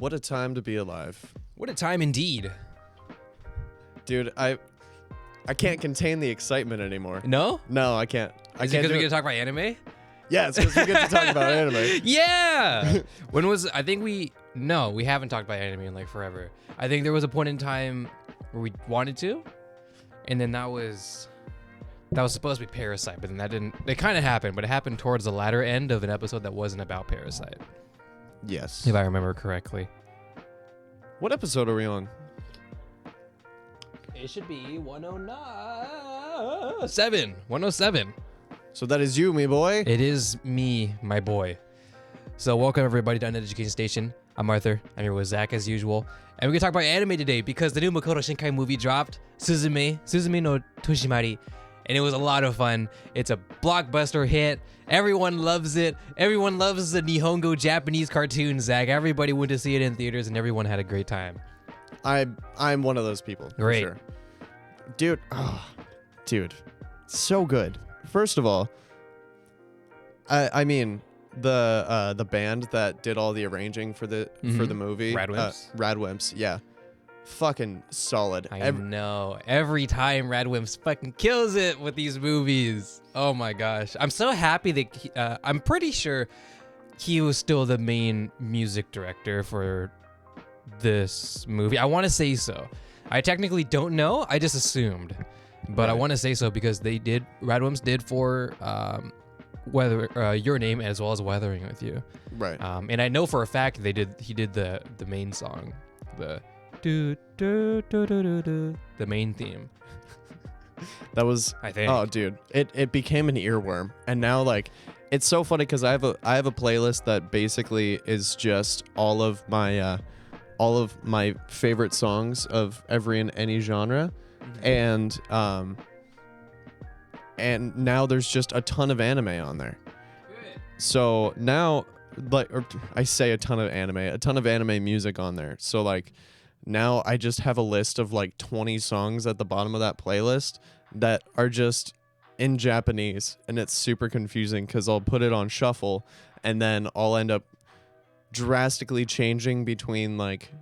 What a time to be alive. What a time indeed. Dude, I can't contain the excitement anymore. No? No, I can't. Is it because we're going to talk about anime? Yeah, it's because we get to talk about anime. Yeah! We haven't talked about anime in like forever. I think there was a point in time where we wanted to, and then that was supposed to be Parasite, but then that didn't. It kind of happened, but it happened towards the latter end of an episode that wasn't about Parasite. Yes. If I remember correctly. What episode are we on? It should be 107. 107. So that is you, me boy. It is me, my boy. So welcome everybody to Uned Education Station. I'm Arthur. I'm here with Zach as usual. And we're going to talk about anime today because the new Makoto Shinkai movie dropped, Suzume no Toshimari. And it was a lot of fun. It's a blockbuster hit. Everyone loves it. Everyone loves the Nihongo Japanese cartoon, Zach. Everybody went to see it in theaters and everyone had a great time. I'm one of those people. Great. For sure. Dude. So good. First of all, I mean the band that did all the arranging for the movie, Radwimps, yeah, fucking solid. I know. Every time Radwimps fucking kills it with these movies. Oh my gosh, I'm so happy that I'm pretty sure he was still the main music director for this movie. I want to say so. I technically don't know. I just assumed. But right. I want to say so because Radwimps did for Your Name as well as Weathering With You. Right. And I know for a fact he did the main song, the main theme. That was, I think. Oh dude, it became an earworm. And now like it's so funny because I have a playlist that basically is just all of my favorite songs of every and any genre. And now there's just a ton of anime on there. Good. So now, I say a ton of anime music on there. So like now I just have a list of like 20 songs at the bottom of that playlist that are just in Japanese, and it's super confusing because I'll put it on shuffle and then I'll end up drastically changing between like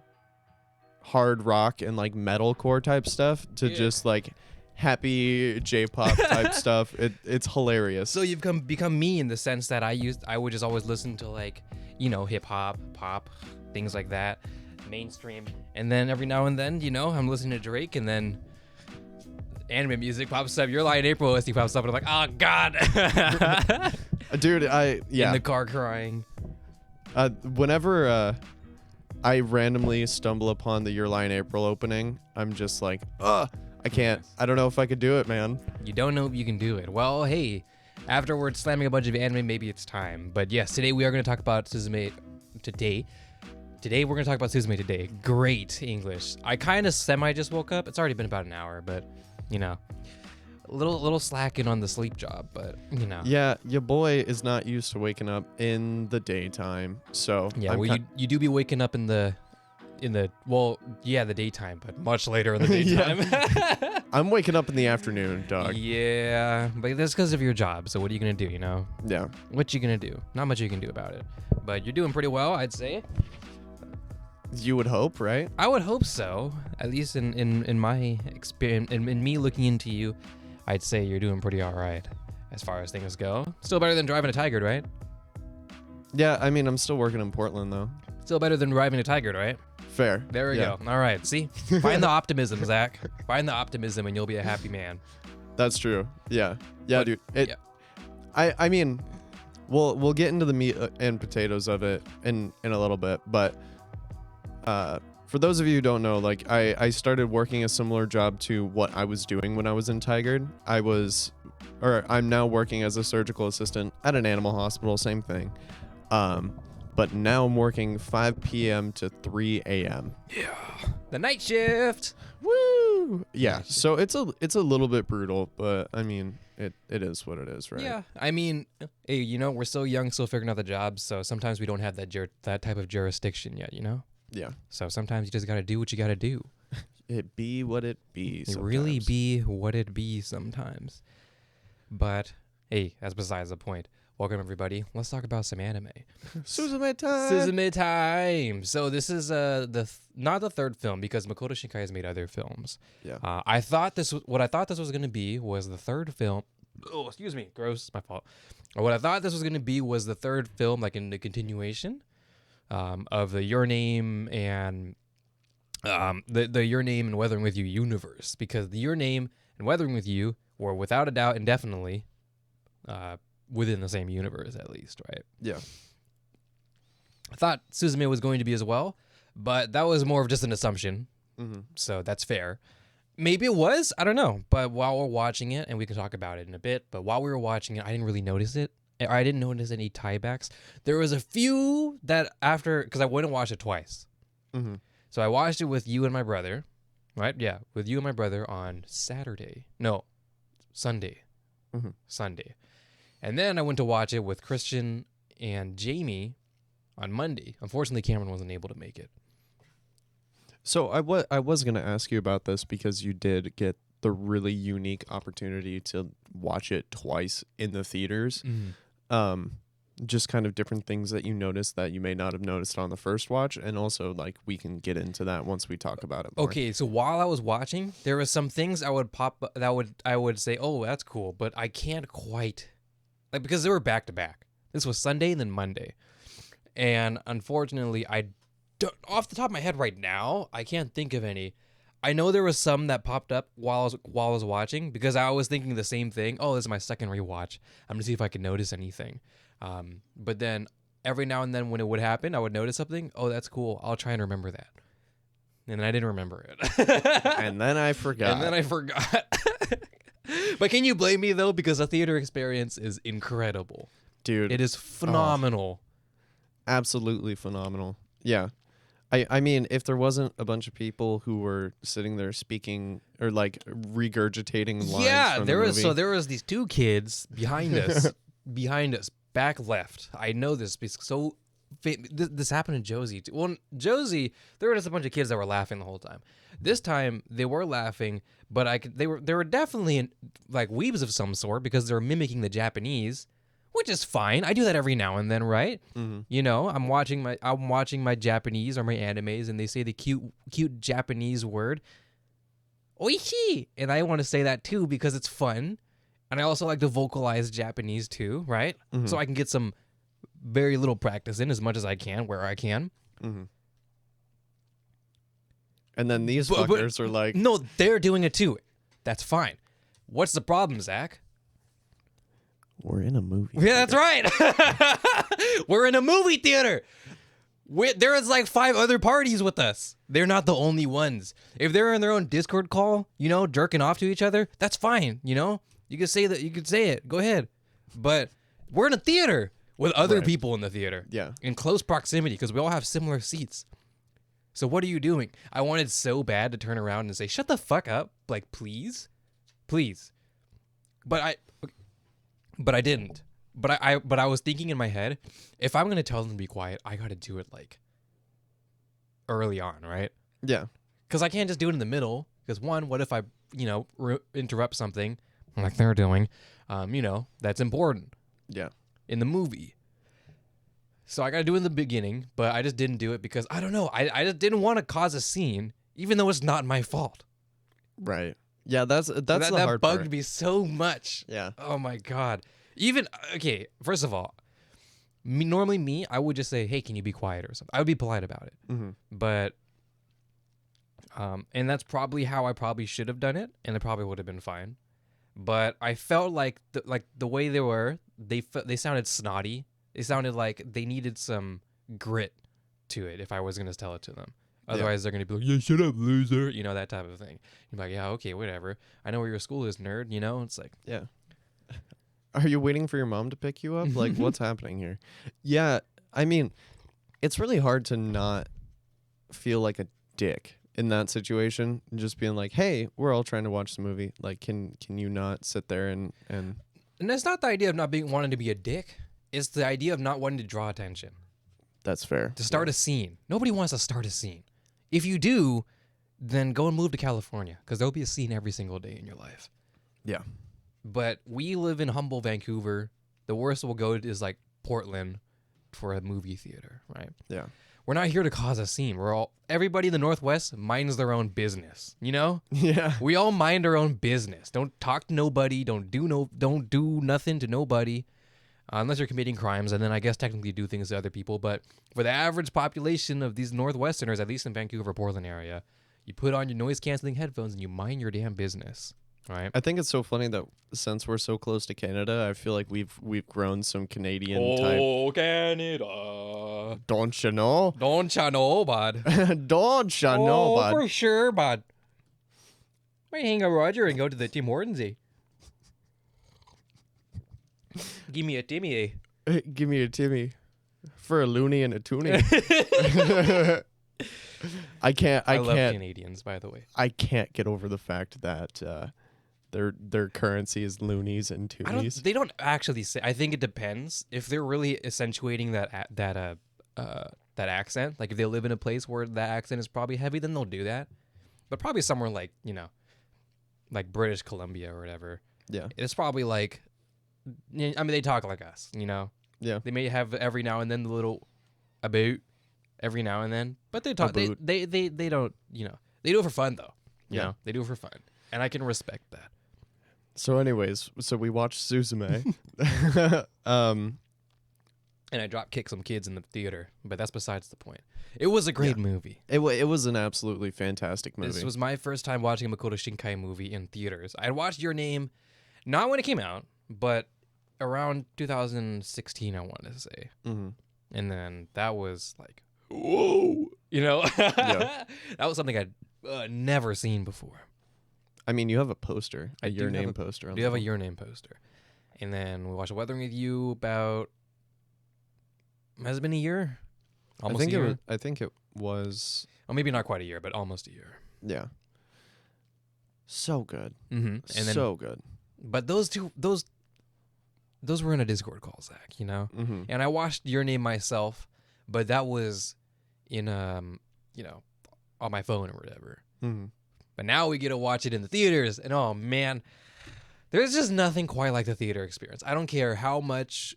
hard rock and like metalcore type stuff to just like happy J-pop type stuff. It's hilarious. So you've become me in the sense that I would just always listen to like, hip hop, pop, things like that, mainstream, and then every now and then, I'm listening to Drake, and then anime music pops up. Your Lie in April OST pops up, and I'm like, oh god, dude, in the car crying. Whenever I randomly stumble upon the Your Lie in April opening, I'm just like, I can't. I don't know if I could do it, man. You don't know if you can do it. Well, hey, afterwards slamming a bunch of anime, maybe it's time. But yes, today we are going to talk about Suzume today. Today we're going to talk about Suzume today. Great English. I kind of just woke up. It's already been about an hour, but, a little slacking on the sleep job, but, Yeah, your boy is not used to waking up in the daytime, so. Yeah, you do be waking up in the daytime, but much later in the daytime. I'm waking up in the afternoon, dog. Yeah, but that's because of your job, so what are you going to do, Yeah. What you going to do? Not much you can do about it, but you're doing pretty well, I'd say. You would hope, right? I would hope so, at least in my experience, in me looking into you. I'd say you're doing pretty all right as far as things go. Still better than driving a Tigard, right? Yeah, I mean, I'm still working in Portland, though. Still better than driving a Tigard, right? Fair. There we go. All right, see? Find the optimism, Zach. Find the optimism, and you'll be a happy man. That's true. Yeah. Yeah, dude. I mean, we'll get into the meat and potatoes of it in a little bit, but for those of you who don't know, like I started working a similar job to what I was doing when I was in Tigard. I'm now working as a surgical assistant at an animal hospital, same thing. But now I'm working 5 p.m. to 3 a.m. Yeah. The night shift. Woo! Yeah. So it's a little bit brutal, but I mean, it is what it is, right? Yeah. I mean, hey, we're so young, still figuring out the jobs, so sometimes we don't have that type of jurisdiction yet, Yeah. So sometimes you just got to do what you got to do. It be what it be. It really be what it be sometimes. But hey, that's besides the point. Welcome everybody. Let's talk about some anime. Suzume time. Suzume time. So this is not the third film because Makoto Shinkai has made other films. Yeah. I thought this was going to be was the third film. Oh, excuse me. Gross. My fault. What I thought this was going to be was the third film, like in the continuation of the Your Name and the Your Name and Weathering with You universe, because the Your Name and Weathering with You were without a doubt indefinitely within the same universe, at least, right? Yeah. I thought Suzume was going to be as well, but that was more of just an assumption. Mm-hmm. So that's fair. Maybe it was. I don't know. But while we're watching it, and we can talk about it in a bit, but while we were watching it, I didn't really notice it. I didn't notice any tiebacks. There was a few that after, because I went and watched it twice. Mm-hmm. So I watched it with you and my brother, right? Yeah, with you and my brother on Saturday. No, Sunday. Mm-hmm. Sunday. And then I went to watch it with Christian and Jamie on Monday. Unfortunately, Cameron wasn't able to make it. So I was going to ask you about this because you did get the really unique opportunity to watch it twice in the theaters. Mm-hmm. Just kind of different things that you noticed that you may not have noticed on the first watch, and also like we can get into that once we talk about it more. Okay, so while I was watching, there were some things I would I would say, "Oh, that's cool," but I can't quite, like, because they were back to back. This was Sunday and then Monday. And unfortunately, I don't, off the top of my head right now, I can't think of any. I know there was some that popped up while I was watching, because I was thinking the same thing. Oh, this is my second rewatch. I'm gonna see if I can notice anything. But then every now and then when it would happen, I would notice something. Oh, that's cool. I'll try and remember that. And then I didn't remember it. And then I forgot. But can you blame me though? Because the theater experience is incredible. Dude. It is phenomenal. Absolutely phenomenal. Yeah. I mean, if there wasn't a bunch of people who were sitting there speaking or like regurgitating lines from the movie. There was these two kids behind us, back left. I know this because this happened to Josie too. Well, Josie, there were just a bunch of kids that were laughing the whole time. This time they were laughing, but they were definitely like weebs of some sort because they were mimicking the Japanese. Which is fine. I do that every now and then, right? Mm-hmm. You know, I'm watching my Japanese or my animes, and they say the cute Japanese word, oishi, and I want to say that too because it's fun, and I also like to vocalize Japanese too, right? Mm-hmm. So I can get some very little practice in as much as I can where I can. Mm-hmm. And then these fuckers are like, no, they're doing it too. That's fine. What's the problem, Zach? we're in a movie. Yeah, that's right. We're in a movie theater. There is like 5 other parties with us. They're not the only ones. If they're in their own Discord call, you know, jerking off to each other, that's fine. You know, you can say that. You can say it. Go ahead. But we're in a theater with other people in the theater. Yeah. In close proximity because we all have similar seats. So what are you doing? I wanted so bad to turn around and say, "Shut the fuck up!" Like, please. But I didn't. But I was thinking in my head, if I'm gonna tell them to be quiet, I gotta do it like early on, right? Yeah. Because I can't just do it in the middle. Because one, what if I, interrupt something like they're doing? That's important. Yeah. In the movie. So I gotta do it in the beginning, but I just didn't do it because I don't know. I just didn't want to cause a scene, even though it's not my fault. Right. Yeah, that's the hard part. That bugged me so much. Yeah. Oh my god. Okay, first of all, normally I would just say, "Hey, can you be quiet?" or something. I would be polite about it. Mm-hmm. But and that's probably how I probably should have done it, and it probably would have been fine. But I felt like the way they were, they sounded snotty. They sounded like they needed some grit to it if I was going to tell it to them. Otherwise, they're going to be like, "Yeah, shut up, loser." You know, that type of thing. You're like, "Yeah, okay, whatever. I know where your school is, nerd." You know, it's like, yeah. Are you waiting for your mom to pick you up? Like, what's happening here? Yeah, I mean, it's really hard to not feel like a dick in that situation. Just being like, "Hey, we're all trying to watch the movie. Like, can you not sit there and?" And that's not the idea of not wanting to be a dick. It's the idea of not wanting to draw attention. That's fair. To start a scene. Nobody wants to start a scene. If you do, then go and move to California because there'll be a scene every single day in your life. Yeah. But we live in humble Vancouver, The worst we'll go is like Portland for a movie theater, right? Yeah. We're not here to cause a scene. Everybody in the Northwest minds their own business, you know? Yeah. We all mind our own business. Don't talk to nobody. Don't do nothing to nobody, unless you're committing crimes, and then I guess technically do things to other people. But for the average population of these Northwesterners, at least in Vancouver, Portland area, you put on your noise canceling headphones and you mind your damn business, right? I think it's so funny that since we're so close to Canada, I feel like we've grown some Canadian type. Oh, Canada! Don't you know? Don't ya know, bud? Don't you know, bud? For sure, bud. Might hang a Roger and go to the Tim Hortons. Give me a Timmy. Give me a Timmy for a loony and a toonie. I love can't. Canadians, by the way. I can't get over the fact that their currency is loonies and toonies. They don't actually say. I think it depends. If they're really accentuating that accent, like if they live in a place where that accent is probably heavy, then they'll do that. But probably somewhere like, like British Columbia or whatever. Yeah. It's probably like, I mean, they talk like us, Yeah. They may have every now and then the little about every now and then, but they talk. They don't. They do it for fun though. You know, they do it for fun, and I can respect that. So, anyways, we watched Suzume. And I drop kicked some kids in the theater, but that's besides the point. It was a great movie. It was an absolutely fantastic movie. This was my first time watching a Makoto Shinkai movie in theaters. I watched Your Name, not when it came out, but around 2016, I want to say. Mm-hmm. And then that was like, whoa, Yeah. That was something I'd never seen before. I mean, you have a poster, I Your do have Name a- poster. I do have a Your Name poster. And then we watched a Weathering with You about, has it been a year? Almost a year? I think it was. Well, maybe not quite a year, but almost a year. Yeah. So good. Mm-hmm. And then, So good. but those were in a Discord call, Zach, Mm-hmm. And I watched Your Name myself, but that was in on my phone or whatever. Mm-hmm. But now we get to watch it in the theaters, and oh man, there's just nothing quite like the theater experience. I don't care how much,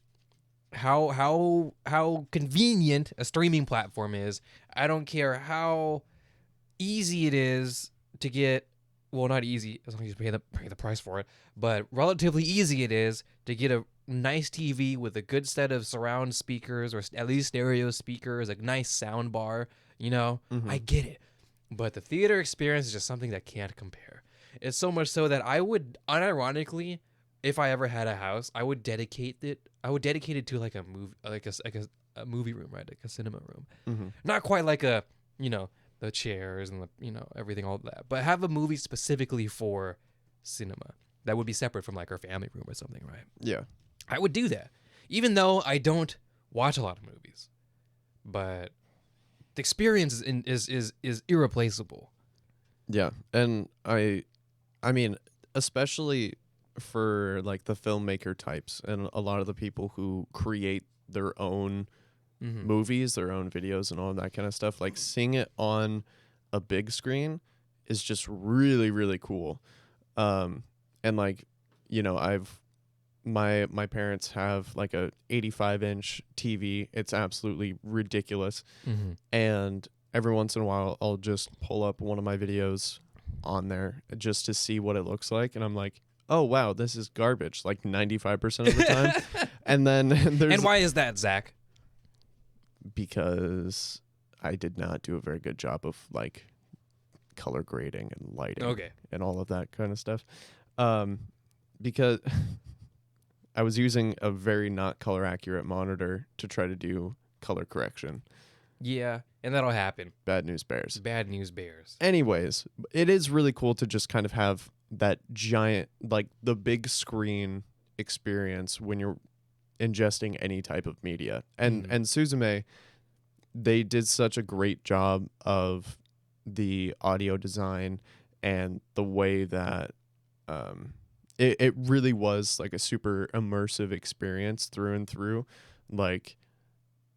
how convenient a streaming platform is. I don't care how easy it is to get. Well, not easy as long as you pay the price for it, but relatively easy it is to get a nice TV with a good set of surround speakers or at least stereo speakers, a nice sound bar. Mm-hmm. I get it. But the theater experience is just something that can't compare. It's so much so that I would, unironically, if I ever had a house, I would dedicate it to like a movie, like a movie room, right? Like a cinema room. Mm-hmm. Not quite like the chairs and everything, all that, but have a movie specifically for cinema that would be separate from like our family room or something, right? Yeah. I would do that, even though I don't watch a lot of movies, but the experience is irreplaceable. Yeah. And I mean, especially for like the filmmaker types and a lot of the people who create their own movies, their own videos and all that kind of stuff, like seeing it on a big screen is just really, really cool. And like, my parents have like a 85-inch TV. It's absolutely ridiculous. Mm-hmm. And every once in a while I'll just pull up one of my videos on there just to see what it looks like, and I'm like, oh wow, this is garbage like 95% of the time. And then there's And why is that, Zach? Because I did not do a very good job of like color grading and lighting and all of that kind of stuff. Because I was using a very not color accurate monitor to try to do color correction. Yeah, and that'll happen. Bad news bears. Bad news bears. Anyways, it is really cool to just kind of have that giant, like the big screen experience when you're ingesting any type of media. And Suzume, they did such a great job of the audio design and the way that it really was like a super immersive experience through and through. Like,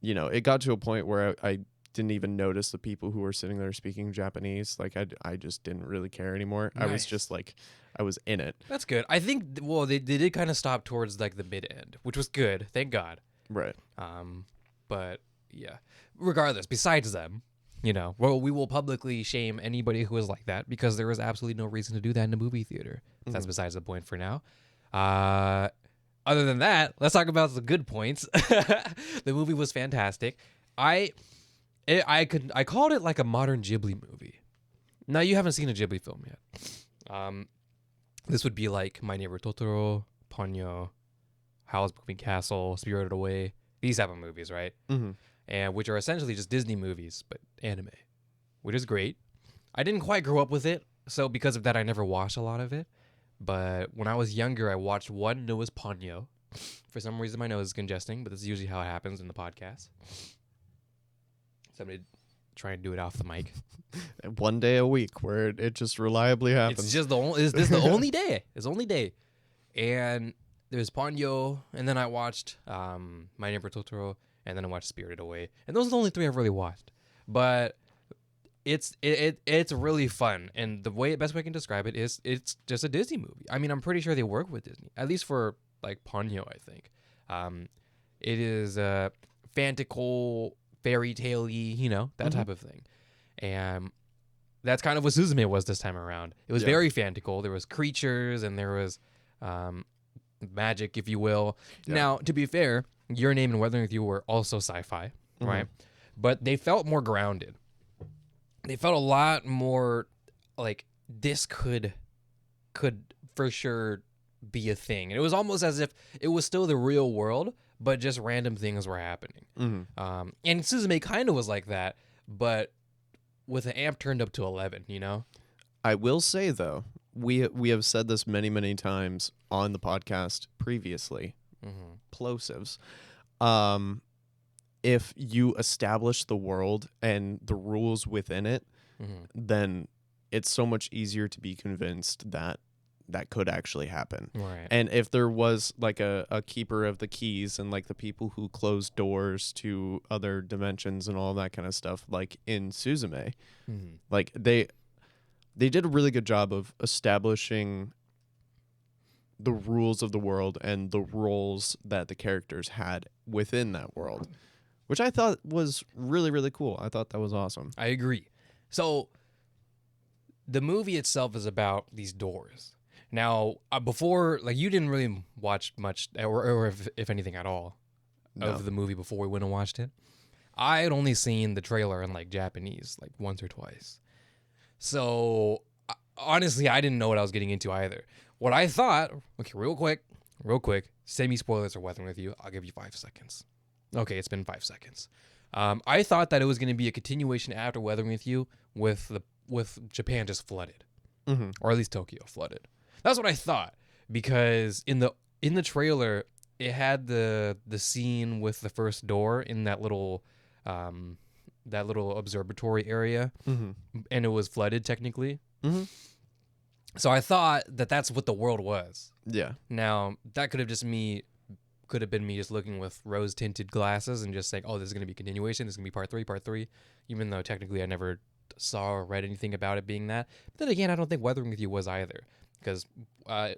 it got to a point where I didn't even notice the people who were sitting there speaking Japanese. Like I just didn't really care anymore. I was Nice. just like, I was in it. That's good. I think, well, they did kind of stop towards like the mid end, which was good. Thank God. Right. But yeah, regardless, besides them, well, we will publicly shame anybody who is like that because there is absolutely no reason to do that in a movie theater. That's besides the point for now. Other than that, let's talk about the good points. The movie was fantastic. I called it like a modern Ghibli movie. Now, you haven't seen a Ghibli film yet. This would be like My Neighbor Totoro, Ponyo, Howl's Moving Castle, Spirited Away, these type of movies, right? Mm-hmm. And which are essentially just Disney movies, but anime, which is great. I didn't quite grow up with it, so because of that, I never watched a lot of it. But when I was younger, I watched one, and it was Ponyo. For some reason, my nose is congesting, but this is usually how it happens in the podcast. Somebody try and do it off the mic. One day a week where it just reliably happens. It's just the only. This is the only day. It's the only day. And there's Ponyo, and then I watched My Neighbor Totoro, and then I watched Spirited Away, and those are the only 3 I've really watched. But it's really fun, and the best way I can describe it is it's just a Disney movie. I mean, I'm pretty sure they work with Disney, at least for like Ponyo, I think. It is fantastical, fairy tale-y, that type of thing, and that's kind of what Suzume was this time around. It was very fantastical. There was creatures and there was magic, if you will. Yeah. Now, to be fair, Your Name and Weathering with You were also sci-fi, right? But they felt more grounded. They felt a lot more like this could for sure be a thing. And it was almost as if it was still the real world, but just random things were happening. And Suzume kind of was like that, but with the amp turned up to 11, I will say, though, we have said this many, many times on the podcast previously, plosives. If you establish the world and the rules within it, then it's so much easier to be convinced that that could actually happen. Right. And if there was like a keeper of the keys and like the people who close doors to other dimensions and all that kind of stuff, like in Suzume, like they did a really good job of establishing the rules of the world and the roles that the characters had within that world, which I thought was really, really cool. I thought that was awesome. I agree. So the movie itself is about these doors. Now, before, like, you didn't really watch much, or if anything at all, of the movie before we went and watched it. I had only seen the trailer in, like, Japanese, like, once or twice. So, honestly, I didn't know what I was getting into either. What I thought, okay, real quick, semi-spoilers are Weathering with You. I'll give you 5 seconds. Okay, it's been 5 seconds. I thought that it was going to be a continuation after Weathering with You with Japan just flooded, or at least Tokyo flooded. That's what I thought, because in the trailer it had the scene with the first door in that little observatory area, and it was flooded technically. So I thought that that's what the world was. Yeah. Now that could have been me just looking with rose tinted glasses and just saying, oh, this is going to be continuation. This is going to be part three, even though technically I never saw or read anything about it being that. But then again, I don't think Weathering with You was either, because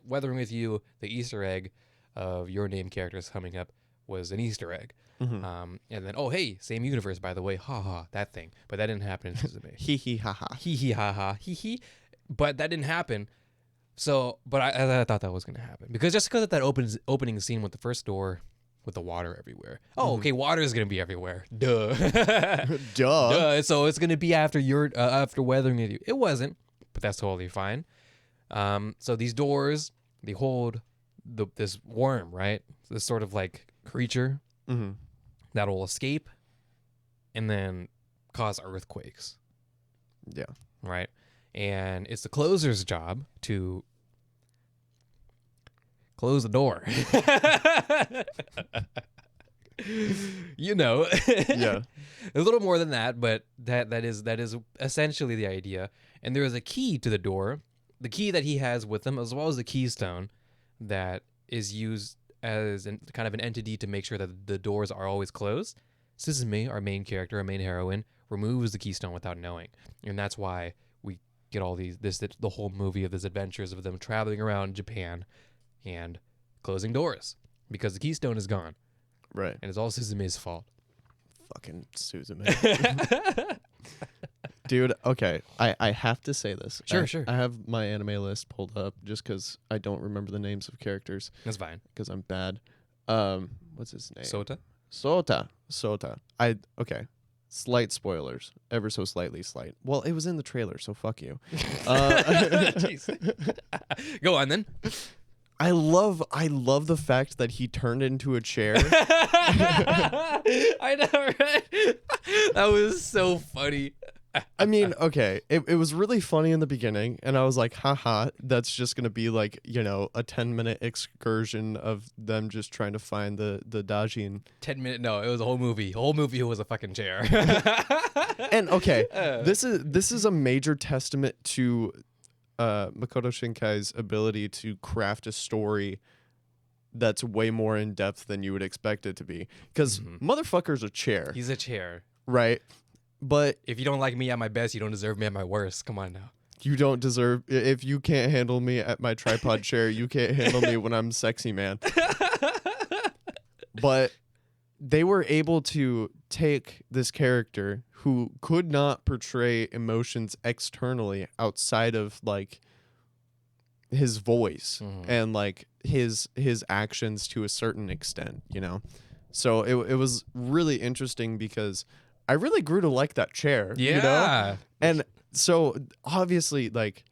Weathering with You, the Easter egg of Your Name characters coming up was an Easter egg. And then, oh, hey, same universe, by the way. Ha ha, that thing. But that didn't happen in Suzume. Hee hee ha ha. Hee hee ha ha. Hee hee. But that didn't happen. So, but I thought that was going to happen. Because of that opening scene with the first door with the water everywhere. Oh, okay, water is going to be everywhere. Duh. Duh. So it's going to be after Weathering with You. It wasn't, but that's totally fine. So these doors, they hold this worm, right? This sort of like creature that will escape and then cause earthquakes. Yeah. Right? And it's the closer's job to close the door. Yeah. A little more than that, but that is essentially the idea. And there is a key to the door, the key that he has with him, as well as the keystone that is used as kind of an entity to make sure that the doors are always closed. Suzume, our main character, our main heroine, removes the keystone without knowing, and that's why we get all the whole movie of these adventures of them traveling around Japan and closing doors because the keystone is gone, Right. and it's all Suzume's fault. Fucking Suzume. Dude, okay. I have to say this. Sure. I have my anime list pulled up just because I don't remember the names of characters That's fine. because I'm bad. What's his name? Sota? Sota. Okay. Slight spoilers. Ever so slightly slight. Well, it was in the trailer, so fuck you. Jeez. Go on then. I love the fact that he turned into a chair. I know, right? That was so funny. I mean, okay, it was really funny in the beginning, and I was like, haha, that's just going to be like, you know, a 10-minute excursion of them just trying to find the Dajin. 10 minute, no, it was a whole movie. Whole movie was a fucking chair. And okay, this is a major testament to Makoto Shinkai's ability to craft a story that's way more in depth than you would expect it to be. Because motherfucker's a chair. He's a chair. Right? But if you don't like me at my best, you don't deserve me at my worst. Come on now. You don't deserve... If you can't handle me at my tripod chair, you can't handle me when I'm sexy, man. But they were able to take this character who could not portray emotions externally outside of, like, his voice and, like, his actions to a certain extent, you know? So it was really interesting because I really grew to like that chair, you know? And so obviously, like,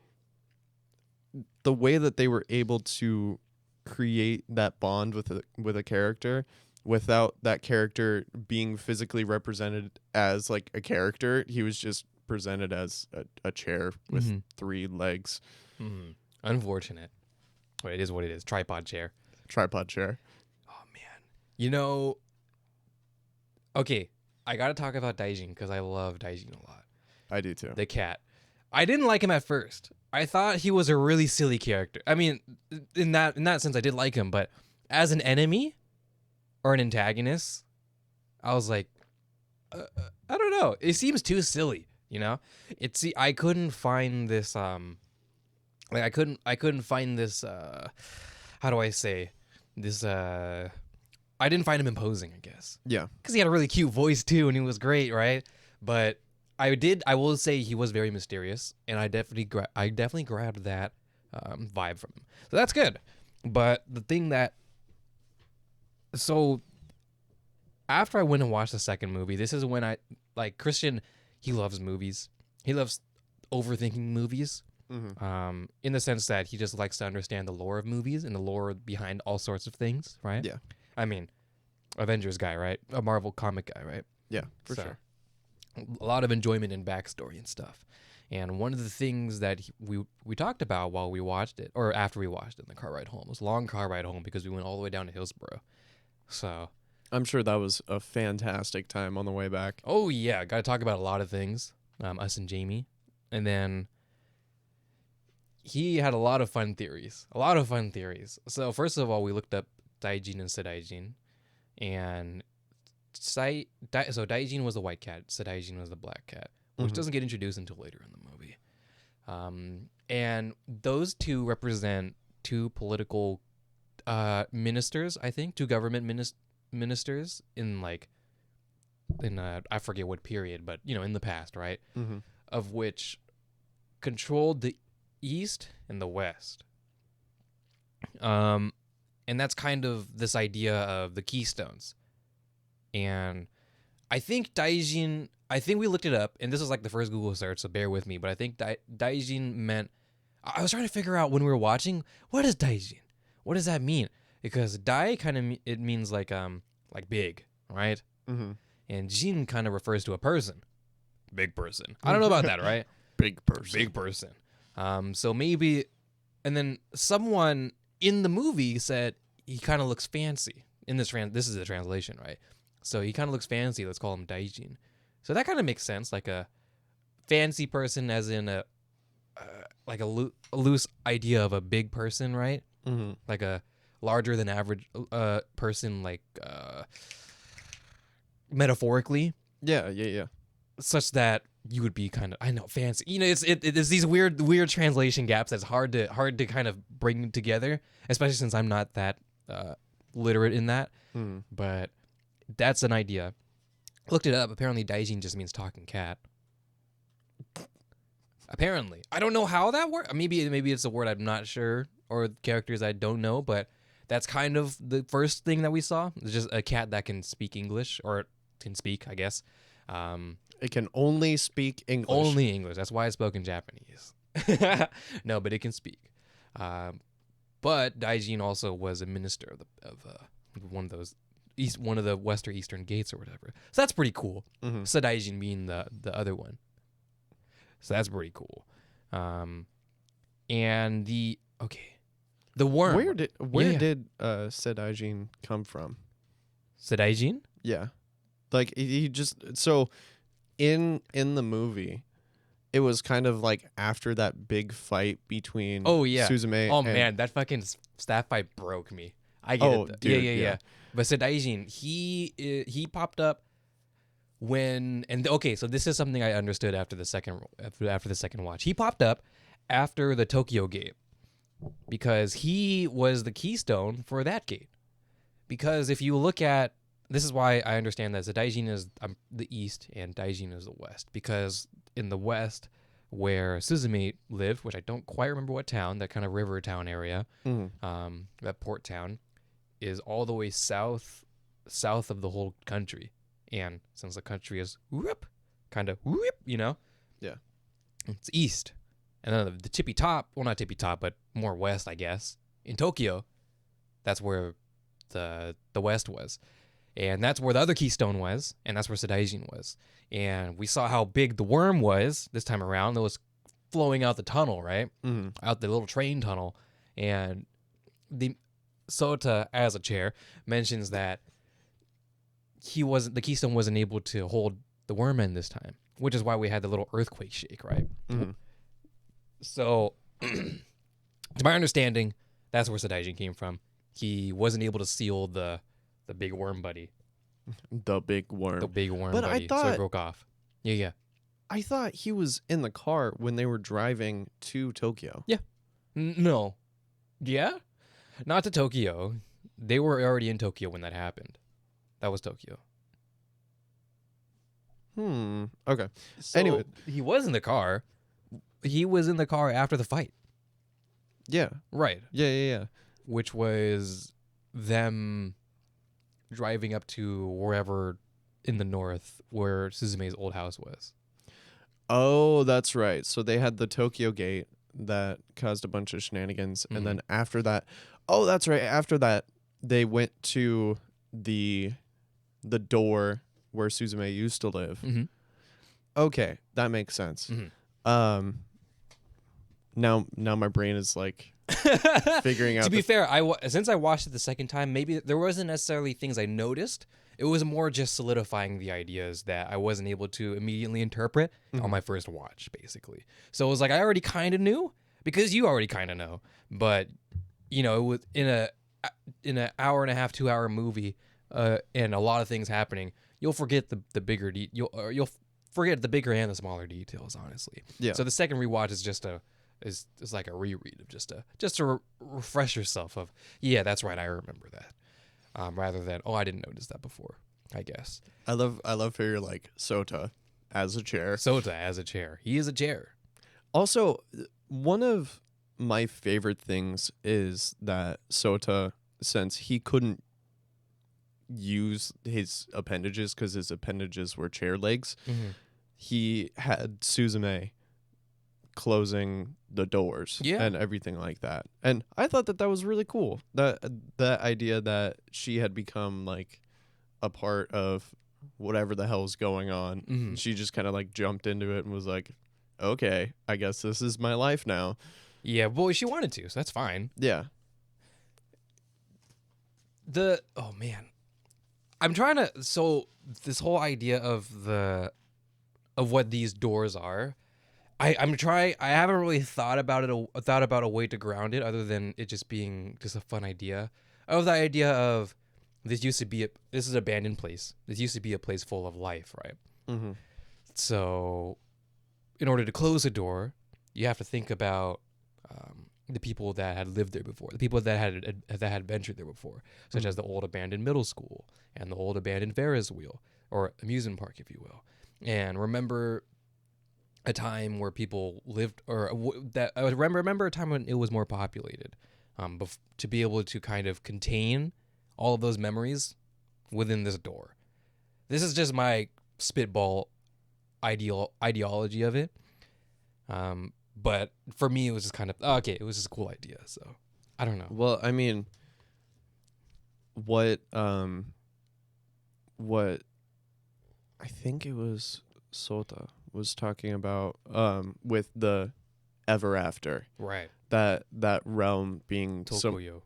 the way that they were able to create that bond with a character without that character being physically represented as like a character, he was just presented as a chair with 3 legs. Unfortunate. But it is what it is. Tripod chair. Oh man. You know, okay, I gotta talk about Daijin because I love Daijin a lot. I do too. The cat. I didn't like him at first. I thought he was a really silly character. I mean, in that sense, I did like him, but as an enemy or an antagonist, I was like, I don't know. It seems too silly, you know. I couldn't find this. Like I couldn't find this. How do I say this? I didn't find him imposing, I guess. Yeah. Because he had a really cute voice too, and he was great, right? But I will say he was very mysterious, and I definitely grabbed that vibe from him. So that's good. But the thing that, so after I went and watched the second movie, this is when Christian, he loves movies. He loves overthinking movies. In the sense that he just likes to understand the lore of movies and the lore behind all sorts of things, right? Yeah. I mean, Avengers guy, right? A Marvel comic guy, right? Yeah, for sure. A lot of enjoyment in backstory and stuff. And one of the things that we talked about while we watched it, or after we watched it in the car ride home, it was a long car ride home because we went all the way down to Hillsborough. So I'm sure that was a fantastic time on the way back. Oh yeah, got to talk about a lot of things. Us and Jamie, and then he had a lot of fun theories. So first of all, we looked up Daijin and Sedaijin, and so Daijin was the white cat, Sedaijin was the black cat, which doesn't get introduced until later in the movie. And those two represent 2 political ministers, I think, 2 government ministers in I forget what period, but you know, in the past, right? Of which controlled the East and the West. And that's kind of this idea of the keystones. And I think Daijin, we looked it up, and this was like the first Google search, so bear with me, but I think Daijin meant, I was trying to figure out when we were watching, what is Daijin? What does that mean? Because Dai kind of, it means like big, right? And Jin kind of refers to a person. Big person. I don't know about that, right? Big person. So maybe, and then someone in the movie said he kind of looks fancy. This is the translation, right? So he kind of looks fancy. Let's call him Daijin. So that kind of makes sense, like a fancy person, as in a loose idea of a big person, right? Like a larger than average person, like metaphorically. Yeah. such that you would be kind of, I know, fancy. You know, it's these weird translation gaps that's hard to kind of bring together, especially since I'm not that literate in that. But that's an idea. Looked it up. Apparently, daijin just means talking cat. Apparently, I don't know how that works. Maybe it's a word I'm not sure, or characters I don't know. But that's kind of the first thing that we saw. It's just a cat that can speak English, or can speak, I guess. It can only speak English. Only English. That's why I spoke in Japanese. No, but it can speak. But Daijin also was a minister of one of those one of the Western Eastern gates or whatever. So that's pretty cool. Sadaijin being the other one. So that's pretty cool. And the worm. Where did Sedaijin come from? Sadaijin? Yeah. Like he just so in the movie, it was kind of like after that big fight between Suzume and man, that fucking staff fight broke me. I get it. Dude, yeah. But Sedaijin, he popped up so this is something I understood after the second watch. He popped up after the Tokyo Gate because he was the keystone for that gate. Because if you look at, this is why I understand that Sedaijin is the east and Daijin is the west. Because in the west, where Suzume lived, which I don't quite remember what town, that kind of river town area, that port town, is all the way south of the whole country. And since the country is you know? Yeah. It's east. And then the tippy top, well, not tippy top, but more west, I guess. In Tokyo, that's where the west was. And that's where the other keystone was, and that's where Sedaijin was. And we saw how big the worm was this time around. It was flowing out the tunnel, right? Out the little train tunnel. And the Sota, as a chair, mentions that the keystone wasn't able to hold the worm in this time, which is why we had the little earthquake shake, right? So, to my understanding, that's where Sedaijin came from. He wasn't able to seal the big worm buddy. The big worm. But buddy. So it broke off. Yeah. I thought he was in the car when they were driving to Tokyo. Yeah. No. Yeah? Not to Tokyo. They were already in Tokyo when that happened. That was Tokyo. Okay. So anyway. He was in the car. He was in the car after the fight. Yeah. Right. Yeah. Which was them driving up to wherever in the north where Suzume's old house was. Oh, that's right. So they had the Tokyo Gate that caused a bunch of shenanigans. And then after that, that's right. After that, they went to the door where Suzume used to live. Okay, that makes sense. Now my brain is like figuring out. To be fair, since I watched it the second time, maybe there wasn't necessarily things I noticed. It was more just solidifying the ideas that I wasn't able to immediately interpret on my first watch, basically. So it was like I already kind of knew because you already kind of know, but you know, it was in an hour and a half, 2 hour movie, and a lot of things happening. You'll forget the bigger you'll forget the bigger and the smaller details, honestly. Yeah. So the second rewatch is just is like a reread of just to refresh yourself of, yeah, that's right, I remember that. Rather than, I didn't notice that before, I guess. I love how you're like Sota as a chair. Sota as a chair. He is a chair. Also, one of my favorite things is that Sota, since he couldn't use his appendages because his appendages were chair legs, he had Suzume closing the doors and everything like that. And I thought that was really cool. That idea that she had become like a part of whatever the hell's going on. She just kind of like jumped into it and was like, okay, I guess this is my life now. Yeah, well, she wanted to, so that's fine. Yeah. Oh man. I'm trying to, so this whole idea of what these doors are, I haven't really thought about a way to ground it other than it just being just a fun idea. Of the idea of this is an abandoned place. This used to be a place full of life, right? So, in order to close a door, you have to think about the people that had lived there before, the people that had ventured there before, such as the old abandoned middle school and the old abandoned Ferris wheel or amusement park, if you will. And remember a time where people lived, that I would remember a time when it was more populated, to be able to kind of contain all of those memories within this door. This is just my spitball ideology of it. But for me, it was just kind of, okay, it was just a cool idea. So I don't know. Well, I mean, what I think it was Sota was talking about with the ever after. Right. That realm being Tokuyo.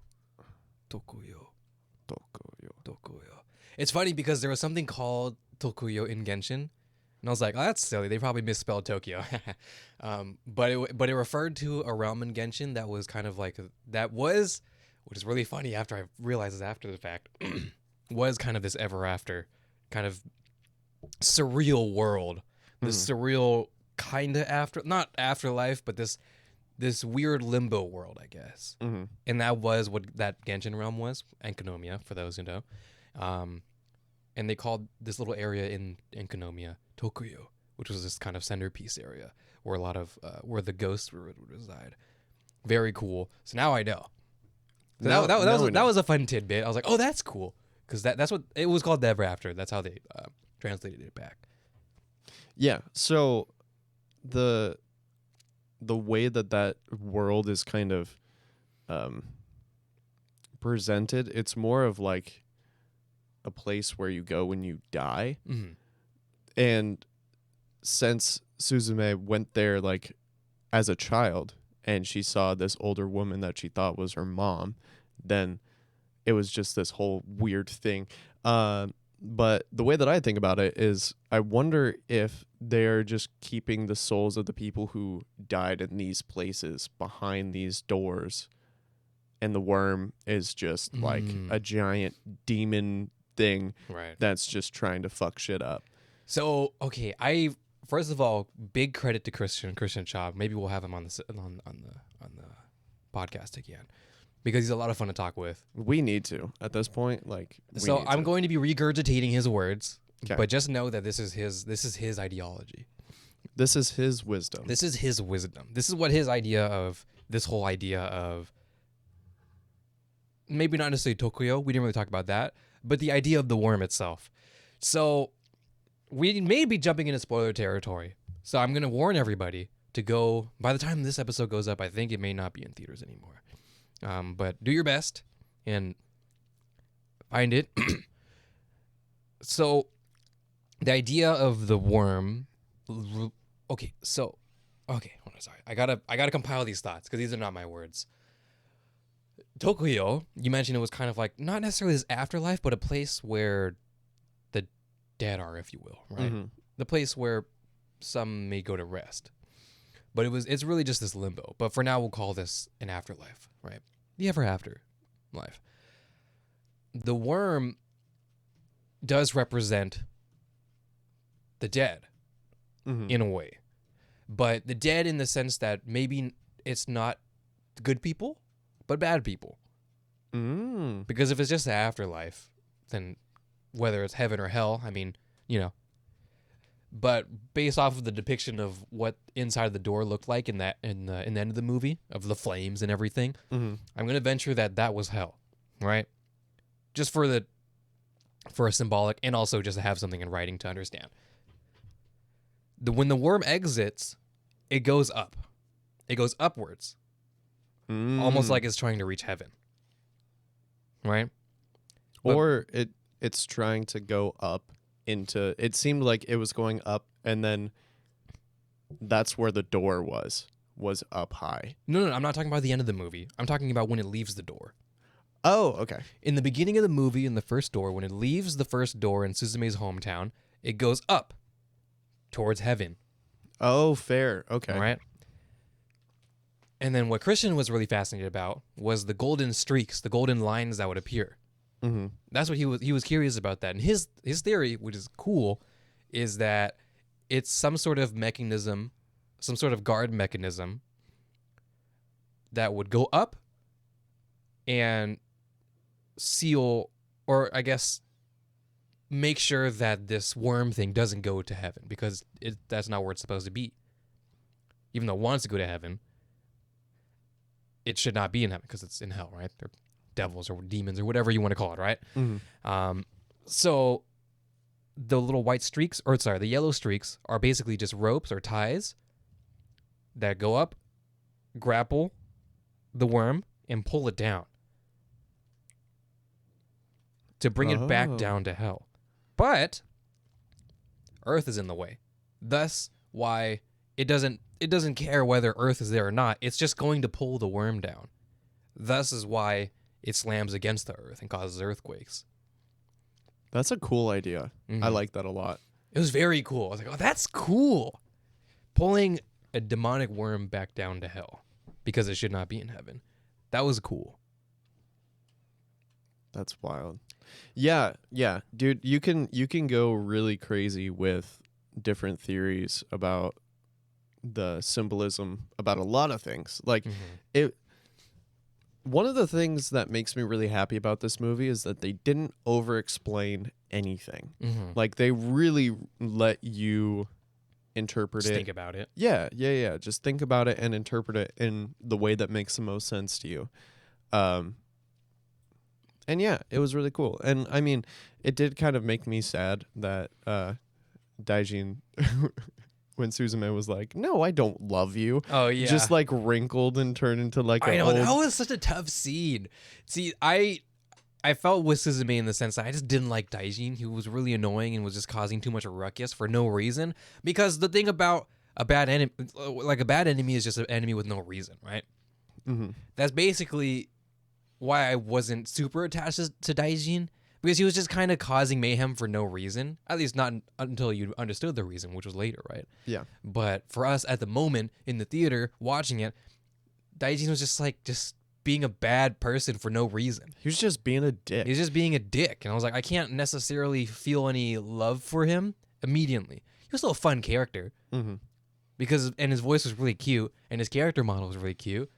It's funny because there was something called Tokuyo in Genshin. And I was like, oh, that's silly. They probably misspelled Tokyo. But it referred to a realm in Genshin that was kind of like, which is really funny after I realized this after the fact, was kind of this ever after kind of surreal world. This surreal kind of not afterlife, but this weird limbo world, I guess. Mm-hmm. And that was what that Genshin realm was, Enkanomiya, for those who know. And they called this little area in Enkanomiya Tokuyo, which was this kind of centerpiece area where a lot of where the ghosts would reside. Very cool. So now I know. So that was a fun tidbit. I was like, oh, that's cool, because that's what it was called, the Ever After. That's how they translated it back. Yeah. So the way that world is kind of presented, it's more of like a place where you go when you die. Mm-hmm. And since Suzume went there like as a child and she saw this older woman that she thought was her mom, then it was just this whole weird thing. But the way that I think about it is I wonder if they're just keeping the souls of the people who died in these places behind these doors, and the worm is just like a giant demon thing, right, that's just trying to fuck shit up. So, okay, first of all, big credit to Christian Schaub. Maybe we'll have him on the podcast again, because he's a lot of fun to talk with. We need to at this point, like. So I'm going to be regurgitating his words, 'Kay. but just know that this is his ideology. This is his wisdom. This is his wisdom. This is what his idea of this whole idea of, maybe not necessarily Tokuyo. We didn't really talk about that, but the idea of the worm itself. So we may be jumping into spoiler territory. So I'm going to warn everybody to go. By the time this episode goes up, I think it may not be in theaters anymore. But do your best and find it. So the idea of the worm. Okay, hold on, sorry. I gotta compile these thoughts because these are not my words. Tokuyo, you mentioned it was kind of like not necessarily this afterlife, but a place where the dead are, if you will, right? Mm-hmm. The place where some may go to rest. But it's really just this limbo. But for now, we'll call this an afterlife, right? The ever after life. The worm does represent the dead in a way. But the dead in the sense that maybe it's not good people, but bad people. Because if it's just the afterlife, then whether it's heaven or hell, I mean, but based off of the depiction of what inside the door looked like in the end of the movie, of the flames and everything, I'm going to venture that was hell, right? Just for a symbolic, and also just to have something in writing to understand. When the worm exits, it goes up. It goes upwards. Almost like it's trying to reach heaven. Right? Or it's trying to go up into, it seemed like it was going up, and then that's where the door was up high. No, I'm not talking about the end of the movie. I'm talking about when it leaves the door. Oh, okay. In the beginning of the movie, in the first door, when it leaves the first door in Suzume's hometown, it goes up towards heaven. Oh, fair. Okay. Right? And then what Christian was really fascinated about was the golden streaks, the golden lines that would appear. That's what he was curious about that. And his theory, which is cool, is that it's some sort of mechanism, some sort of guard mechanism that would go up and seal, or I guess make sure that this worm thing doesn't go to heaven, because that's not where it's supposed to be. Even though it wants to go to heaven, it should not be in heaven because it's in hell, right? Or devils or demons or whatever you want to call it, right? So the little white streaks, or sorry, the yellow streaks are basically just ropes or ties that go up, grapple the worm, and pull it down to bring it back down to hell. But Earth is in the way. Thus why it doesn't care whether Earth is there or not. It's just going to pull the worm down. Thus is why it slams against the Earth and causes earthquakes. That's a cool idea. I like that a lot. It was very cool. I was like, oh, that's cool. Pulling a demonic worm back down to hell because it should not be in heaven. That was cool. That's wild. Yeah, dude, you can go really crazy with different theories about the symbolism about a lot of things. Like one of the things that makes me really happy about this movie is that they didn't over-explain anything. Like they really let you interpret Just it. think about it. Yeah. Just think about it and interpret it in the way that makes the most sense to you. And yeah, it was really cool. And I mean, it did kind of make me sad that Daijin, when Suzume was like, "No, I don't love you." Oh yeah. Just like wrinkled and turned into like I a know, old... that was such a tough scene. See, I felt with Suzume in the sense that I just didn't like Daijin. He was really annoying and was just causing too much ruckus for no reason. Because the thing about a bad enemy, like a bad enemy is just an enemy with no reason, right? That's basically why I wasn't super attached to Daijin, because he was just kind of causing mayhem for no reason. At least not until you understood the reason, which was later, right? Yeah. But for us at the moment in the theater watching it, Daijin was just being a bad person for no reason. He was just being a dick. He's just being a dick. And I was like, I can't necessarily feel any love for him immediately. He was still a fun character. And his voice was really cute, and his character model was really cute.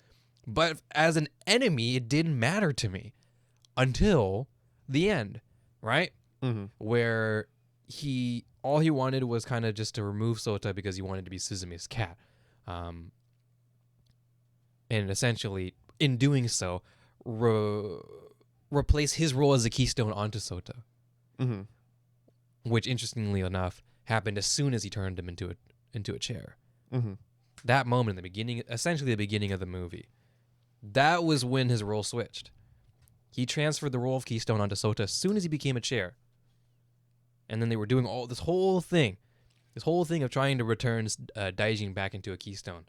But as an enemy, it didn't matter to me until the end, right? Where all he wanted was kind of just to remove Sota because he wanted to be Suzume's cat. And essentially, in doing so, replace his role as a keystone onto Sota. Which, interestingly enough, happened as soon as he turned him into a chair. That moment in the beginning, essentially the beginning of the movie, that was when his role switched. He transferred the role of keystone onto Sota as soon as he became a chair. And then they were doing this whole thing of trying to return Daijin back into a keystone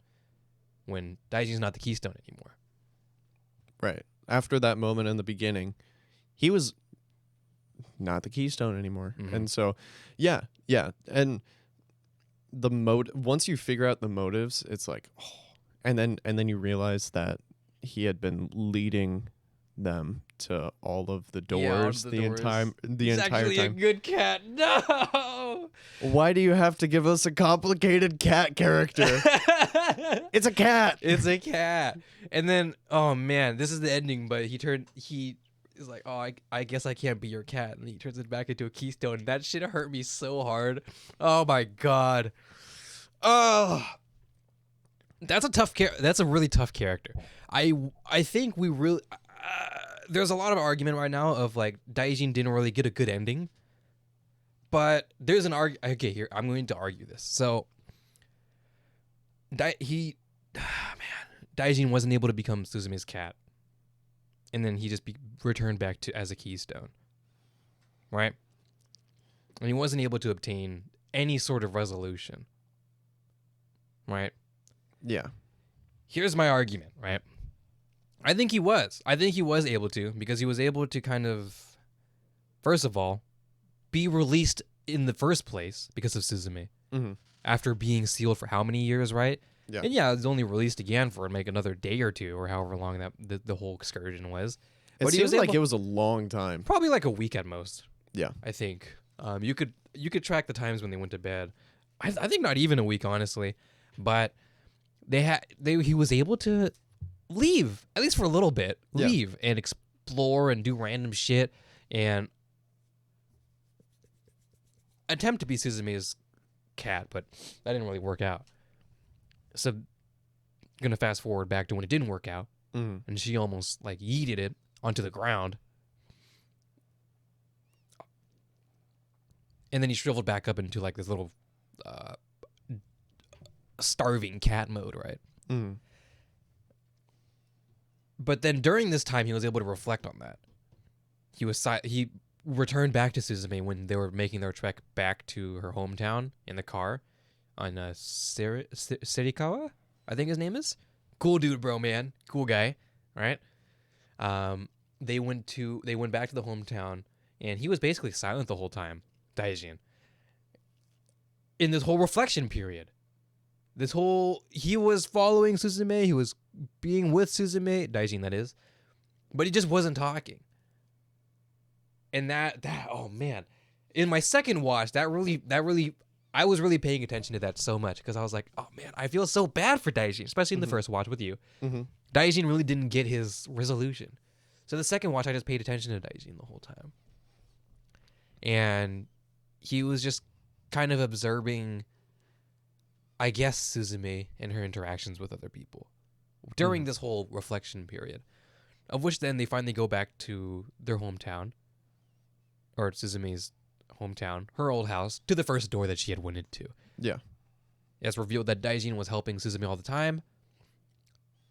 when Daijin's not the keystone anymore. Right. After that moment in the beginning, he was not the keystone anymore. And so, yeah. And the once you figure out the motives, it's like, oh. And then you realize that he had been leading them to all of the doors the entire He's actually time. A good cat. No. Why do you have to give us a complicated cat character? It's a cat. It's a cat. And then, oh man, this is the ending. But he is like, oh, I guess I can't be your cat, and he turns it back into a keystone. That shit hurt me so hard. Oh my god. Oh. That's a really tough character. I think we really there's a lot of argument right now of like Daijin didn't really get a good ending, but there's an okay, here I'm going to argue this. So Daijin wasn't able to become Suzume's cat, and then he just returned back as a keystone, right? And he wasn't able to obtain any sort of resolution, right? Yeah. Here's my argument, right? I think he was able to, because he was able to kind of, first of all, be released in the first place because of Suzume. After being sealed for how many years, right? Yeah. And yeah, it was only released again for like another day or two, or however long that the whole excursion was. It seems like it was a long time. Probably like a week at most. Yeah. I think. You could track the times when they went to bed. I think not even a week, honestly. But he was able to leave, at least for a little bit, Yeah. leave and explore and do random shit and attempt to be Suzume's cat, but that didn't really work out. So, gonna fast forward back to when it didn't work out, and she almost like yeeted it onto the ground, and then he shriveled back up into like this little starving cat mode, right? But then during this time, he was able to reflect on that. He returned back to Suzume when they were making their trek back to her hometown in the car on Sirikawa, I think his name is. Cool dude, bro, man. Cool guy, right? They went back to the hometown, and he was basically silent the whole time, Daijin. In this whole reflection period. He was following Suzume, he was being with Suzume, Daijin that is, but he just wasn't talking. And that oh man, in my second watch, that really I was really paying attention to that so much because I was like, oh man, I feel so bad for Daijin, especially in the first watch with you. Daijin really didn't get his resolution, so the second watch I just paid attention to Daijin the whole time, and he was just kind of observing, I guess, Suzume and her interactions with other people during this whole reflection period, of which then they finally go back to their hometown, or Suzume's hometown, her old house, to the first door that she had went into. Yeah. It's revealed that Daijin was helping Suzume all the time.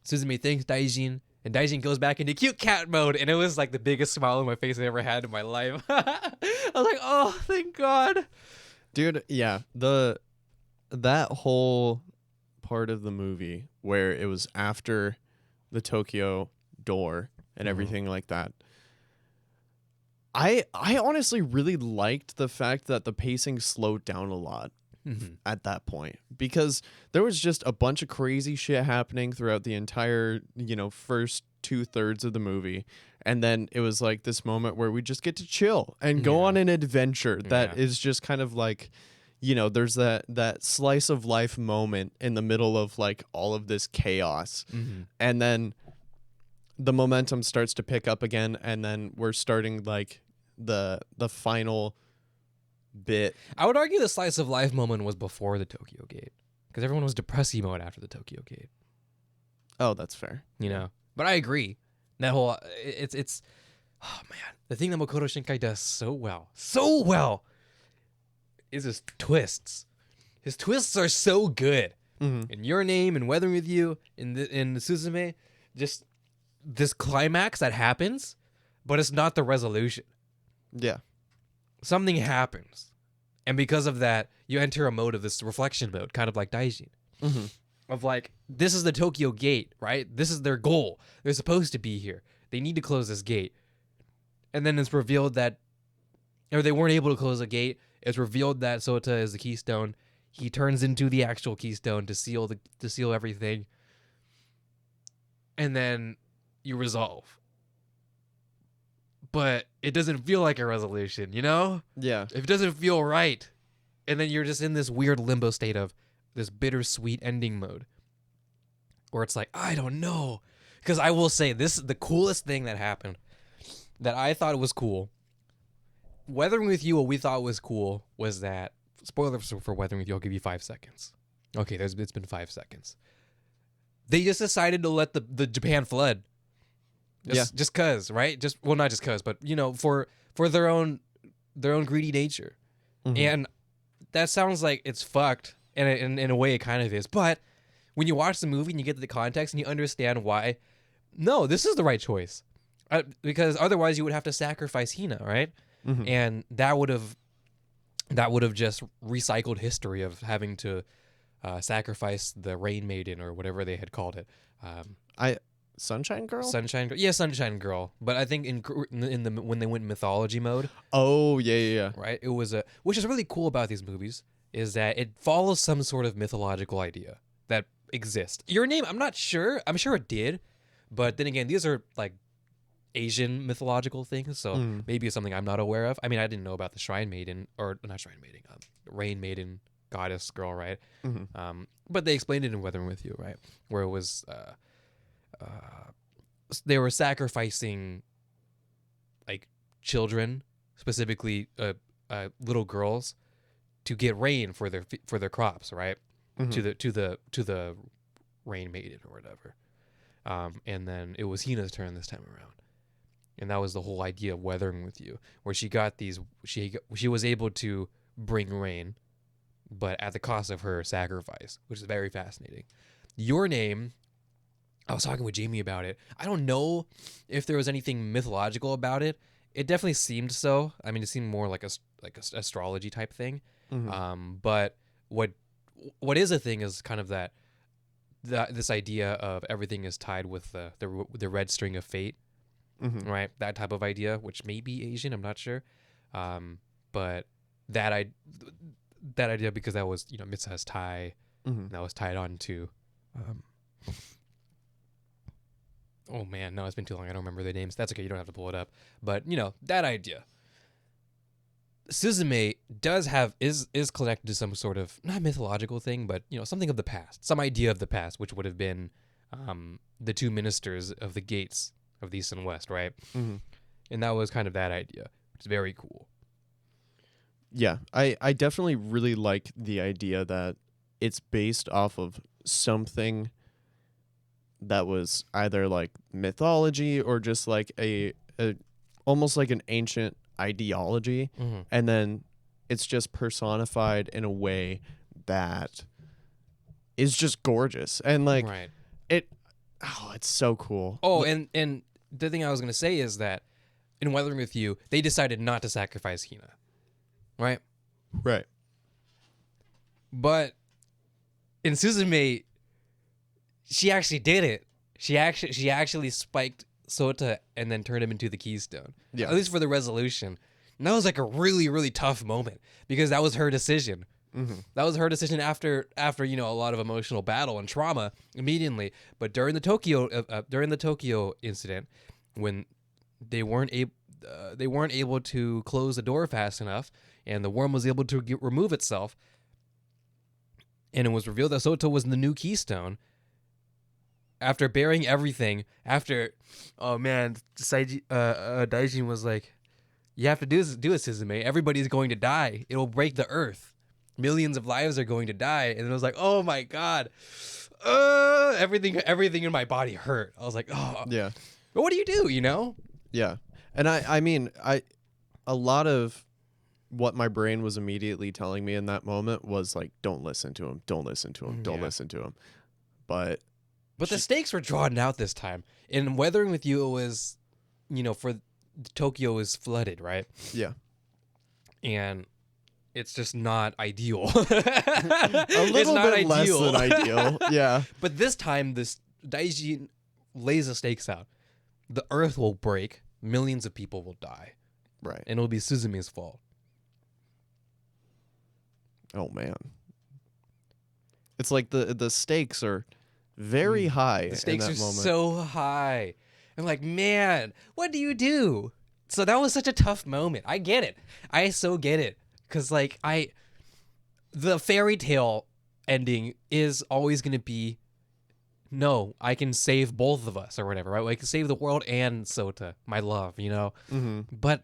Suzume thanks Daijin, and Daijin goes back into cute cat mode, and it was like the biggest smile on my face I ever had in my life. I was like, oh, thank God. Dude, yeah. That whole part of the movie where it was after the Tokyo door and everything like that, I honestly really liked the fact that the pacing slowed down a lot at that point, because there was just a bunch of crazy shit happening throughout the entire, first 2/3 of the movie. And then it was like this moment where we just get to chill and go on an adventure that is just kind of like, there's that slice of life moment in the middle of like all of this chaos. And then the momentum starts to pick up again, and then we're starting like the final bit. I would argue the slice of life moment was before the Tokyo Gate, because everyone was depressy mode after the Tokyo Gate. Oh, that's fair. But I agree. That whole it's oh man, the thing that Makoto Shinkai does so well is his twists. His twists are so good. In Your Name and Weathering with You, in Suzume, just this climax that happens, but it's not the resolution. Yeah. Something happens. And because of that, you enter a mode of this reflection mode, kind of like Daijin. Of like, this is the Tokyo Gate, right? This is their goal. They're supposed to be here. They need to close this gate. And then it's revealed that, or they weren't able to close the gate. It's revealed that Sota is the keystone. He turns into the actual keystone to seal everything. And then you resolve. But it doesn't feel like a resolution, Yeah. It doesn't feel right. And then you're just in this weird limbo state of this bittersweet ending mode. Where it's like, I don't know. Because I will say, this is the coolest thing that happened. That I thought was cool. Weathering with You, what we thought was cool was that, spoilers for Weathering with You, I'll give you 5 seconds. Okay, it's been 5 seconds. They just decided to let the Japan flood. Just cause, right? Not just cause, but for their own greedy nature. And that sounds like it's fucked, and in a way it kind of is. But when you watch the movie and you get the context and you understand why, no, this is the right choice. Because otherwise you would have to sacrifice Hina, right? And that would have just recycled history of having to sacrifice the Rain Maiden or whatever they had called it. Sunshine Girl? Sunshine Girl. Yeah, Sunshine Girl. But I think in the when they went mythology mode. Oh, yeah. Right? It was which is really cool about these movies is that it follows some sort of mythological idea that exists. Your Name, I'm not sure. I'm sure it did. But then again, these are like Asian mythological things, so maybe it's something I'm not aware of. I mean, I didn't know about the Shrine Maiden, or not Shrine Maiden, Rain Maiden goddess girl, right? Mm-hmm. But they explained it in Weathering with You, right? Where it was they were sacrificing like children, specifically little girls, to get rain for their crops, right? Mm-hmm. To the rain maiden or whatever. And then it was Hina's turn this time around. And that was the whole idea of Weathering with You, where she got these she was able to bring rain, but at the cost of her sacrifice, which is very fascinating. Your Name, I was talking with Jamie about it. I don't know if there was anything mythological about it. It definitely seemed so. I mean, it seemed more like a astrology type thing. Mm-hmm. But what is a thing is kind of that this idea of everything is tied with the red string of fate. Mm-hmm. Right, that type of idea, which may be Asian, I'm not sure, but that idea, because that was Mitsuha's tie, Mm-hmm. that was tied on to oh man, no, it's been too long, I don't remember the names. That's okay, you don't have to pull it up, but that idea. Suzume is connected to some sort of, not mythological thing, but something of the past, some idea of the past, which would have been the two ministers of the gates of the East and West, right? Mm-hmm. And that was kind of that idea. It's very cool. Yeah, I definitely really like the idea that it's based off of something that was either like mythology or just like a almost like an ancient ideology, Mm-hmm. and then it's just personified in a way that is just gorgeous and like Right. it's so cool. Oh, and the thing I was going to say is that in Weathering with You, they decided not to sacrifice Hina. Right? Right. But in Suzume, she actually did it. She actually spiked Sota and then turned him into the Keystone. Yeah. At least for the resolution. And that was like a really, really tough moment because that was her decision. Mm-hmm. That was her decision after a lot of emotional battle and trauma immediately. But during the Tokyo incident, when they weren't able to close the door fast enough, and the worm was able to remove itself, and it was revealed that Sota was the new Keystone. After burying everything, Daijin was like, "You have to do it, Suzume. Everybody's going to die. It will break the earth. Millions of lives are going to die." And it was like, "Oh my god, everything in my body hurt." I was like, "Oh, Yeah. But what do you do? Yeah. And I mean, a lot of what my brain was immediately telling me in that moment was like, don't listen to him. Don't listen to him. Don't listen to him. But the stakes were drawn out this time. In Weathering with You, it was, for Tokyo is flooded, right? yeah. And it's just not ideal. A little bit less than ideal. Yeah. But this time, this Daijin lays the stakes out. The earth will break. Millions of people will die. Right. And it'll be Suzume's fault. Oh man. It's like the stakes are very high. The stakes in are that moment. so high. I'm like, man, what do you do? So that was such a tough moment. I get it. I so get it. Because, the fairy tale ending is always going to be, no, I can save both of us or whatever, right? I can save the world and Sota, my love, Mm-hmm. But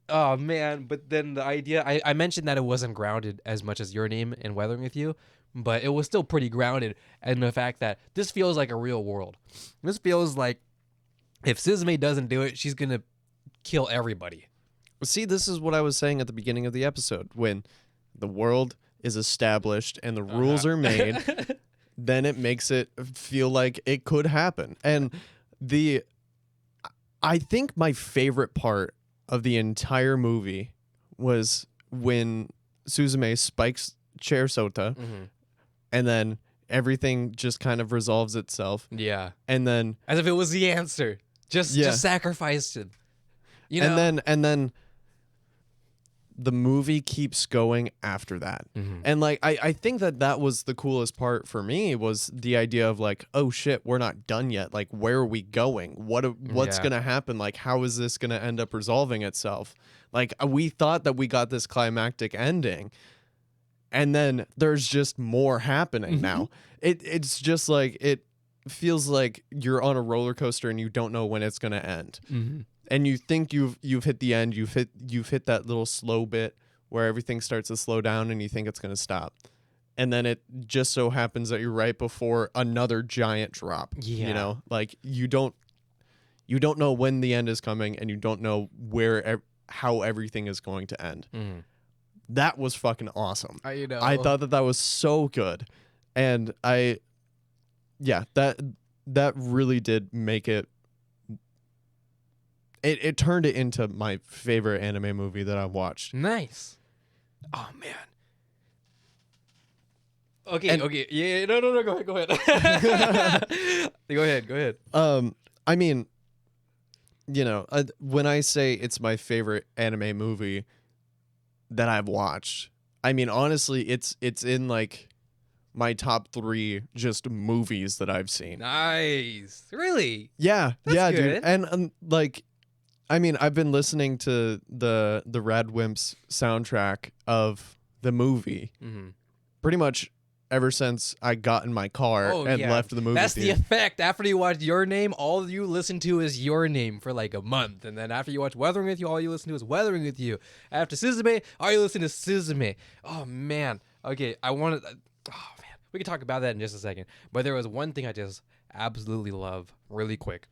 oh man, but then the idea, I mentioned that it wasn't grounded as much as Your Name and Weathering with You, but it was still pretty grounded in the fact that this feels like a real world. This feels like if Suzume doesn't do it, she's going to kill everybody. See, this is what I was saying at the beginning of the episode. When the world is established and the rules are made, then it makes it feel like it could happen. And I think my favorite part of the entire movie was when Suzume spikes Chair Sota, and then everything just kind of resolves itself. Yeah. And then As if it was the answer. Just sacrificed him. And then the movie keeps going after that. Mm-hmm. And like I think that was the coolest part for me, was the idea of like, oh shit, we're not done yet. Like, where are we going? What's Yeah. gonna happen? Like, how is this gonna end up resolving itself? Like, we thought that we got this climactic ending, and then there's just more happening now. It's just like, it feels like you're on a roller coaster and you don't know when it's gonna end. Mm-hmm. And you think you've hit the end, you've hit that little slow bit where everything starts to slow down and you think it's going to stop. And then it just so happens that you're right before another giant drop. Yeah. You know, like you don't know when the end is coming, and you don't know how everything is going to end. Mm-hmm. That was fucking awesome. I thought that was so good. And that really did make it turned it into my favorite anime movie that I've watched. Nice. Oh man. Okay. And- Okay. Yeah. No. Go ahead. Go ahead. I mean, you know, when I say it's my favorite anime movie that I've watched, I mean, honestly, it's in like my top 3 just movies that I've seen. Nice. Really? Yeah, That's yeah, good. dude. And like, I mean, I've been listening to the Rad Wimps soundtrack of the movie Mm-hmm. pretty much ever since I got in my car and left the movie That's the theater. effect. After you watch Your Name, all you listen to is Your Name for like a month. And then after you watch Weathering With You, all you listen to is Weathering With You. After Suzume, all you listen to is Suzume. Oh, man. Okay, oh, man. We can talk about that in just a second. But there was one thing I just absolutely love really quick.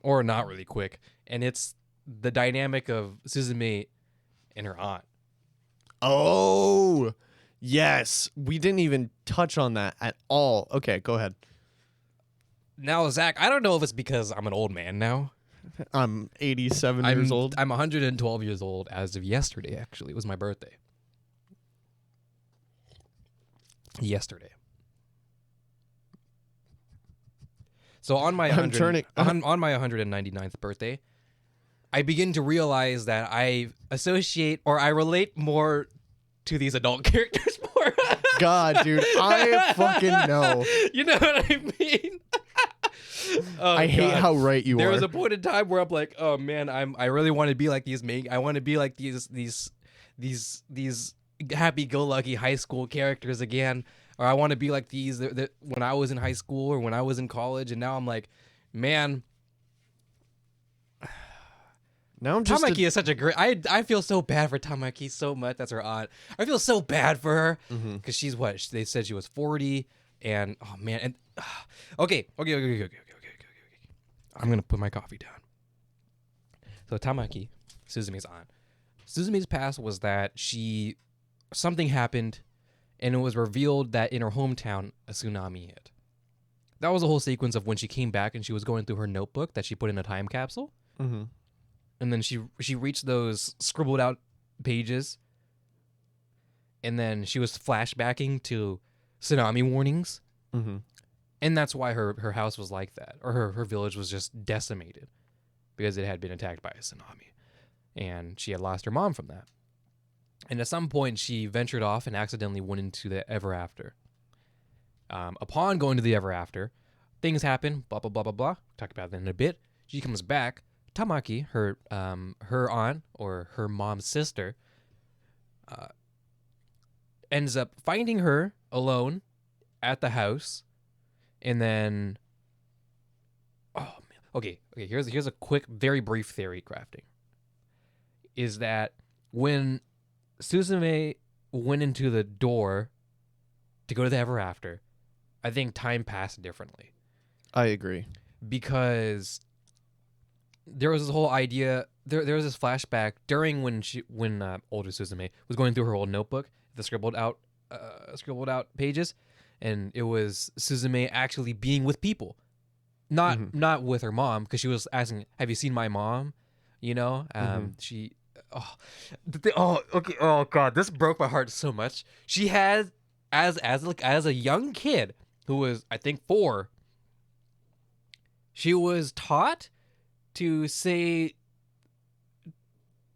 Or not really quick. And it's the dynamic of Suzume and her aunt. Oh, yes. We didn't even touch on that at all. Okay, go ahead. Now, Zach, I don't know if it's because I'm an old man now. I'm 87 years old. I'm 112 years old as of yesterday, actually. It was my birthday. Yesterday. So on my I'm turning- on my 199th birthday, I begin to realize that I associate or I relate more to these adult characters more. God, dude, I fucking know. You know what I mean? Oh, I hate God. how right you There are. was a point in time where I'm like, oh man, I really want to be like these I want to be like these happy-go-lucky high school characters again, or I want to be like these when I was in high school or when I was in college, and now I'm like, man, Now I'm just Tamaki is such a great. I feel so bad for Tamaki so much. That's her aunt. I feel so bad for her because she's what they said she was 40, and oh man, and okay. I'm gonna put my coffee down. So Tamaki, Suzumi's aunt. Suzumi's past was that something happened, and it was revealed that in her hometown a tsunami hit. That was the whole sequence of when she came back and she was going through her notebook that she put in a time capsule. Mhm. And then she reached those scribbled out pages, and then she was flashbacking to tsunami warnings, Mhm. and that's why her house was like that, or her village was just decimated because it had been attacked by a tsunami, and she had lost her mom from that. And at some point, she ventured off and accidentally went into the ever after. Upon going to the ever after, things happen. Blah blah blah blah blah. Talk about that in a bit. She comes back. Tamaki, her aunt or her mom's sister, ends up finding her alone at the house, and then, oh man, okay. Here's a quick, very brief theory crafting. Is that when Suzume went into the door to go to the ever after, I think time passed differently I agree. because there was this whole idea. There was this flashback during when older Suzume was going through her old notebook, the scribbled out pages, and it was Suzume actually being with people, not with her mom, because she was asking, "Have you seen my mom?" You know, she. Okay. Oh God, this broke my heart so much. She had as a young kid who was, I think, 4. She was taught to say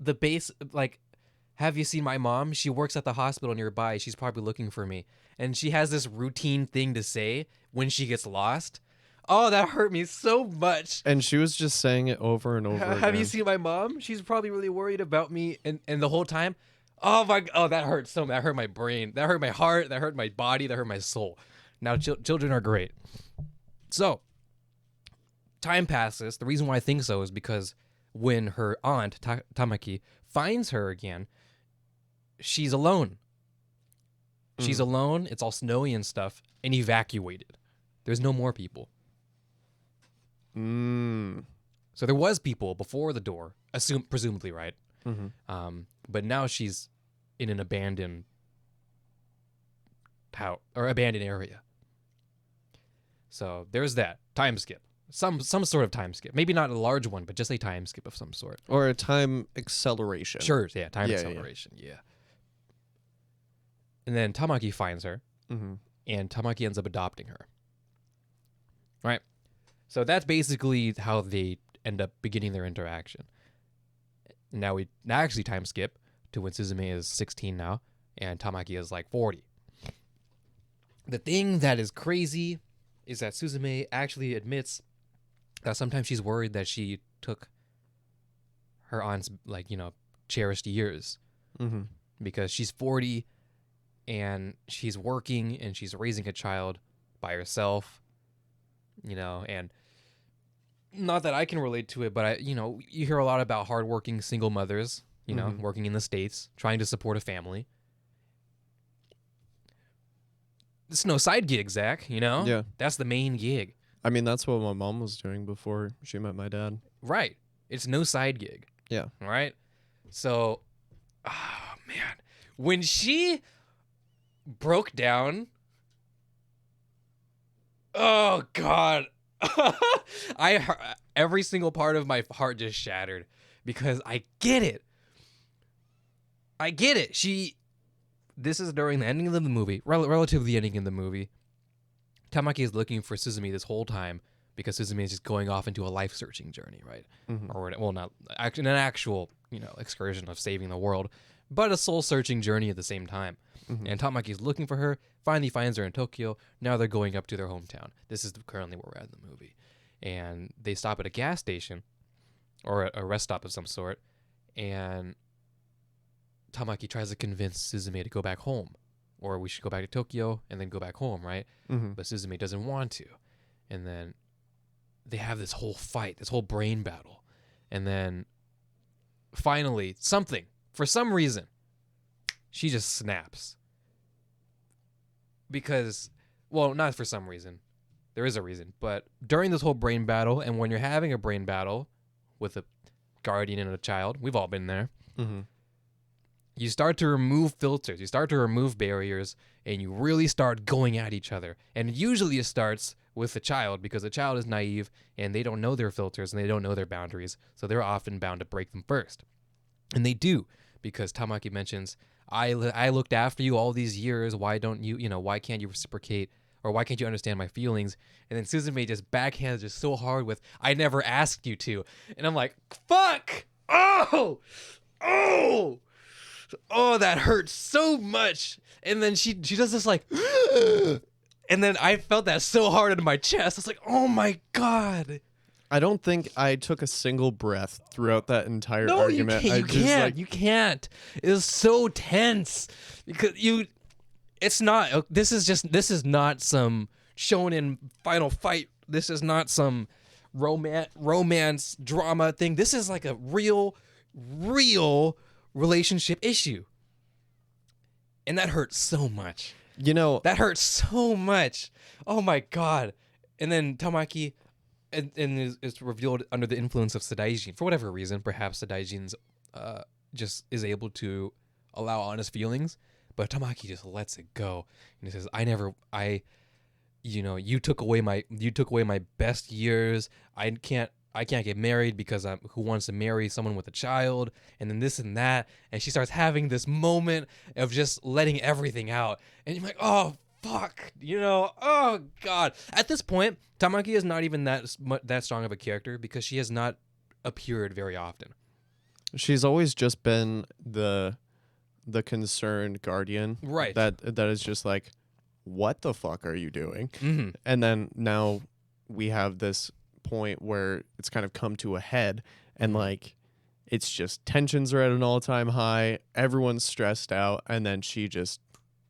the base, like have you seen my mom? She works at the hospital nearby. She's probably looking for me. And she has this routine thing to say when she gets lost. Oh, that hurt me so much. And she was just saying it over and over again. Have you seen my mom? She's probably really worried about me. And the whole time, that hurt so much. That hurt my brain. That hurt my heart. That hurt my body. That hurt my soul. Now, children are great. So, time passes. The reason why I think so is because when her aunt, Tamaki, finds her again, she's alone. She's alone. It's all snowy and stuff, and evacuated. There's no more people. So there was people before the door, presumably, right? But now she's in an abandoned house or abandoned area. So there's that time skip, some sort of time skip. Maybe not a large one, but just a time skip of some sort, or a time acceleration. Sure, yeah, time acceleration, yeah. And then Tamaki finds her, and Tamaki ends up adopting her. Right? So that's basically how they end up beginning their interaction. Now we actually time skip to when Suzume is 16 now, and Tamaki is like 40. The thing that is crazy is that Suzume actually admits that sometimes she's worried that she took her aunt's, cherished years. Because she's 40 and she's working and she's raising a child by herself, and not that I can relate to it, but you hear a lot about hardworking single mothers, working in the States, trying to support a family. It's no side gig, Zach, Yeah. That's the main gig. I mean, that's what my mom was doing before she met my dad. Right. It's no side gig. Yeah. Right? So, oh, man. When she broke down, oh, God. Every single part of my heart just shattered because I get it. This is during the ending of the movie, relative to the ending of the movie. Tamaki is looking for Suzume this whole time because Suzume is just going off into a life-searching journey, right? Or, not an actual, excursion of saving the world, but a soul-searching journey at the same time. And Tamaki is looking for her, finally finds her in Tokyo. Now they're going up to their hometown. This is currently where we're at in the movie. And they stop at a gas station, or a rest stop of some sort, and Tamaki tries to convince Suzume to go back home, or we should go back to Tokyo and then go back home, right? But Suzume doesn't want to. And then they have this whole fight, this whole brain battle. And then finally, for some reason, she just snaps. Because, well, not for some reason. There is a reason. But during this whole brain battle, and when you're having a brain battle with a guardian and a child, we've all been there. You start to remove filters, you start to remove barriers, and you really start going at each other. And usually it starts with the child because the child is naive and they don't know their filters and they don't know their boundaries. So they're often bound to break them first. And they do, because Tamaki mentions, I looked after you all these years. Why don't you, why can't you reciprocate? Or why can't you understand my feelings? And then Suzume just backhands just so hard with, I never asked you to. And I'm like, fuck! Oh, that hurts so much. And then she does this and then I felt that so hard in my chest. I was like, oh my God. I don't think I took a single breath throughout that entire argument. You can't. It was so tense because this is not some shonen final fight. This is not some romance drama thing. This is like a real relationship issue. And that hurts so much. That hurts so much. Oh my God. And then Tamaki and is revealed under the influence of Sadaijin. For whatever reason, perhaps Sadaijin's just is able to allow honest feelings, but Tamaki just lets it go. And he says, you took away my best years. I can't get married because who wants to marry someone with a child, and then this and that. And she starts having this moment of just letting everything out. And you're like, oh, fuck, oh, God. At this point, Tamaki is not even that strong of a character because she has not appeared very often. She's always just been the the concerned guardian. Right. That is just like, what the fuck are you doing? Mm-hmm. And then now we have this point where it's kind of come to a head, and like it's just tensions are at an all-time high, everyone's stressed out, and then she just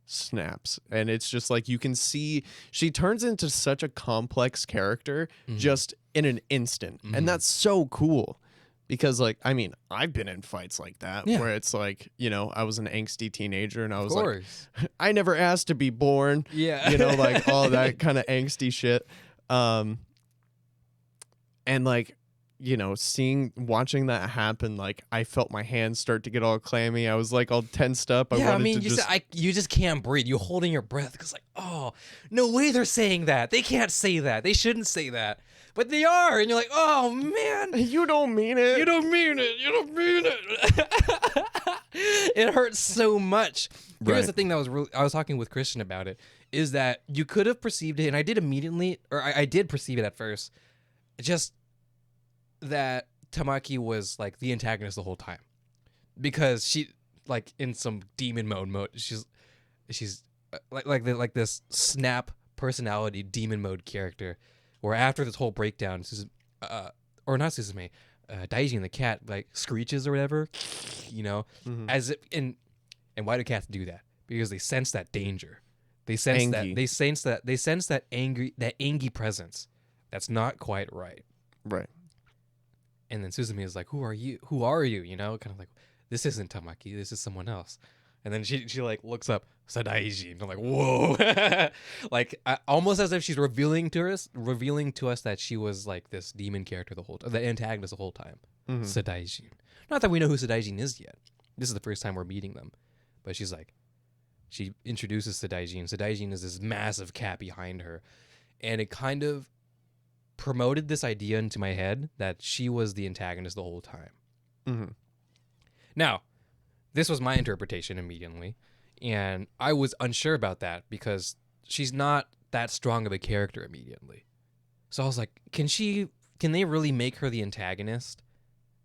snaps. And it's just like you can see she turns into such a complex character just in an instant. And that's so cool. Because, like, I mean, I've been in fights like that where it's like, you know, I was an angsty teenager and I was like, I never asked to be born. Yeah. You know, like all that kind of angsty shit. And, like, you know, watching that happen, like, I felt my hands start to get all clammy. I was, like, all tensed up. I mean, you just can't breathe. You're holding your breath because, like, oh, no way they're saying that. They can't say that. They shouldn't say that. But they are, and you're like, oh man, you don't mean it. You don't mean it. You don't mean it. It hurts so much. Here's the thing that I was talking with Christian about it, is that you could have perceived it, and I did immediately, or I did perceive it at first, just that Tamaki was like the antagonist the whole time, because she, like, in some demon mode, she's like this snap personality demon mode character. Where after this whole breakdown, Daijin the cat like screeches or whatever, you know, as if and why do cats do that? Because they sense that danger, they sense that angry presence that's not quite right. Right. And then Suzume is like, who are you? You know, kind of like, this isn't Tamaki, this is someone else. And then she like looks up, Sadaiji, and I'm like, whoa, like almost as if she's revealing to us that she was like this demon character the antagonist the whole time. Sadaiji. Not that we know who Sadaiji is yet. This is the first time we're meeting them, but she's like, she introduces Sadaiji, and Sadaiji is this massive cat behind her, and it kind of promoted this idea into my head that she was the antagonist the whole time. Now, this was my interpretation immediately, and I was unsure about that because she's not that strong of a character immediately. So I was like, can they really make her the antagonist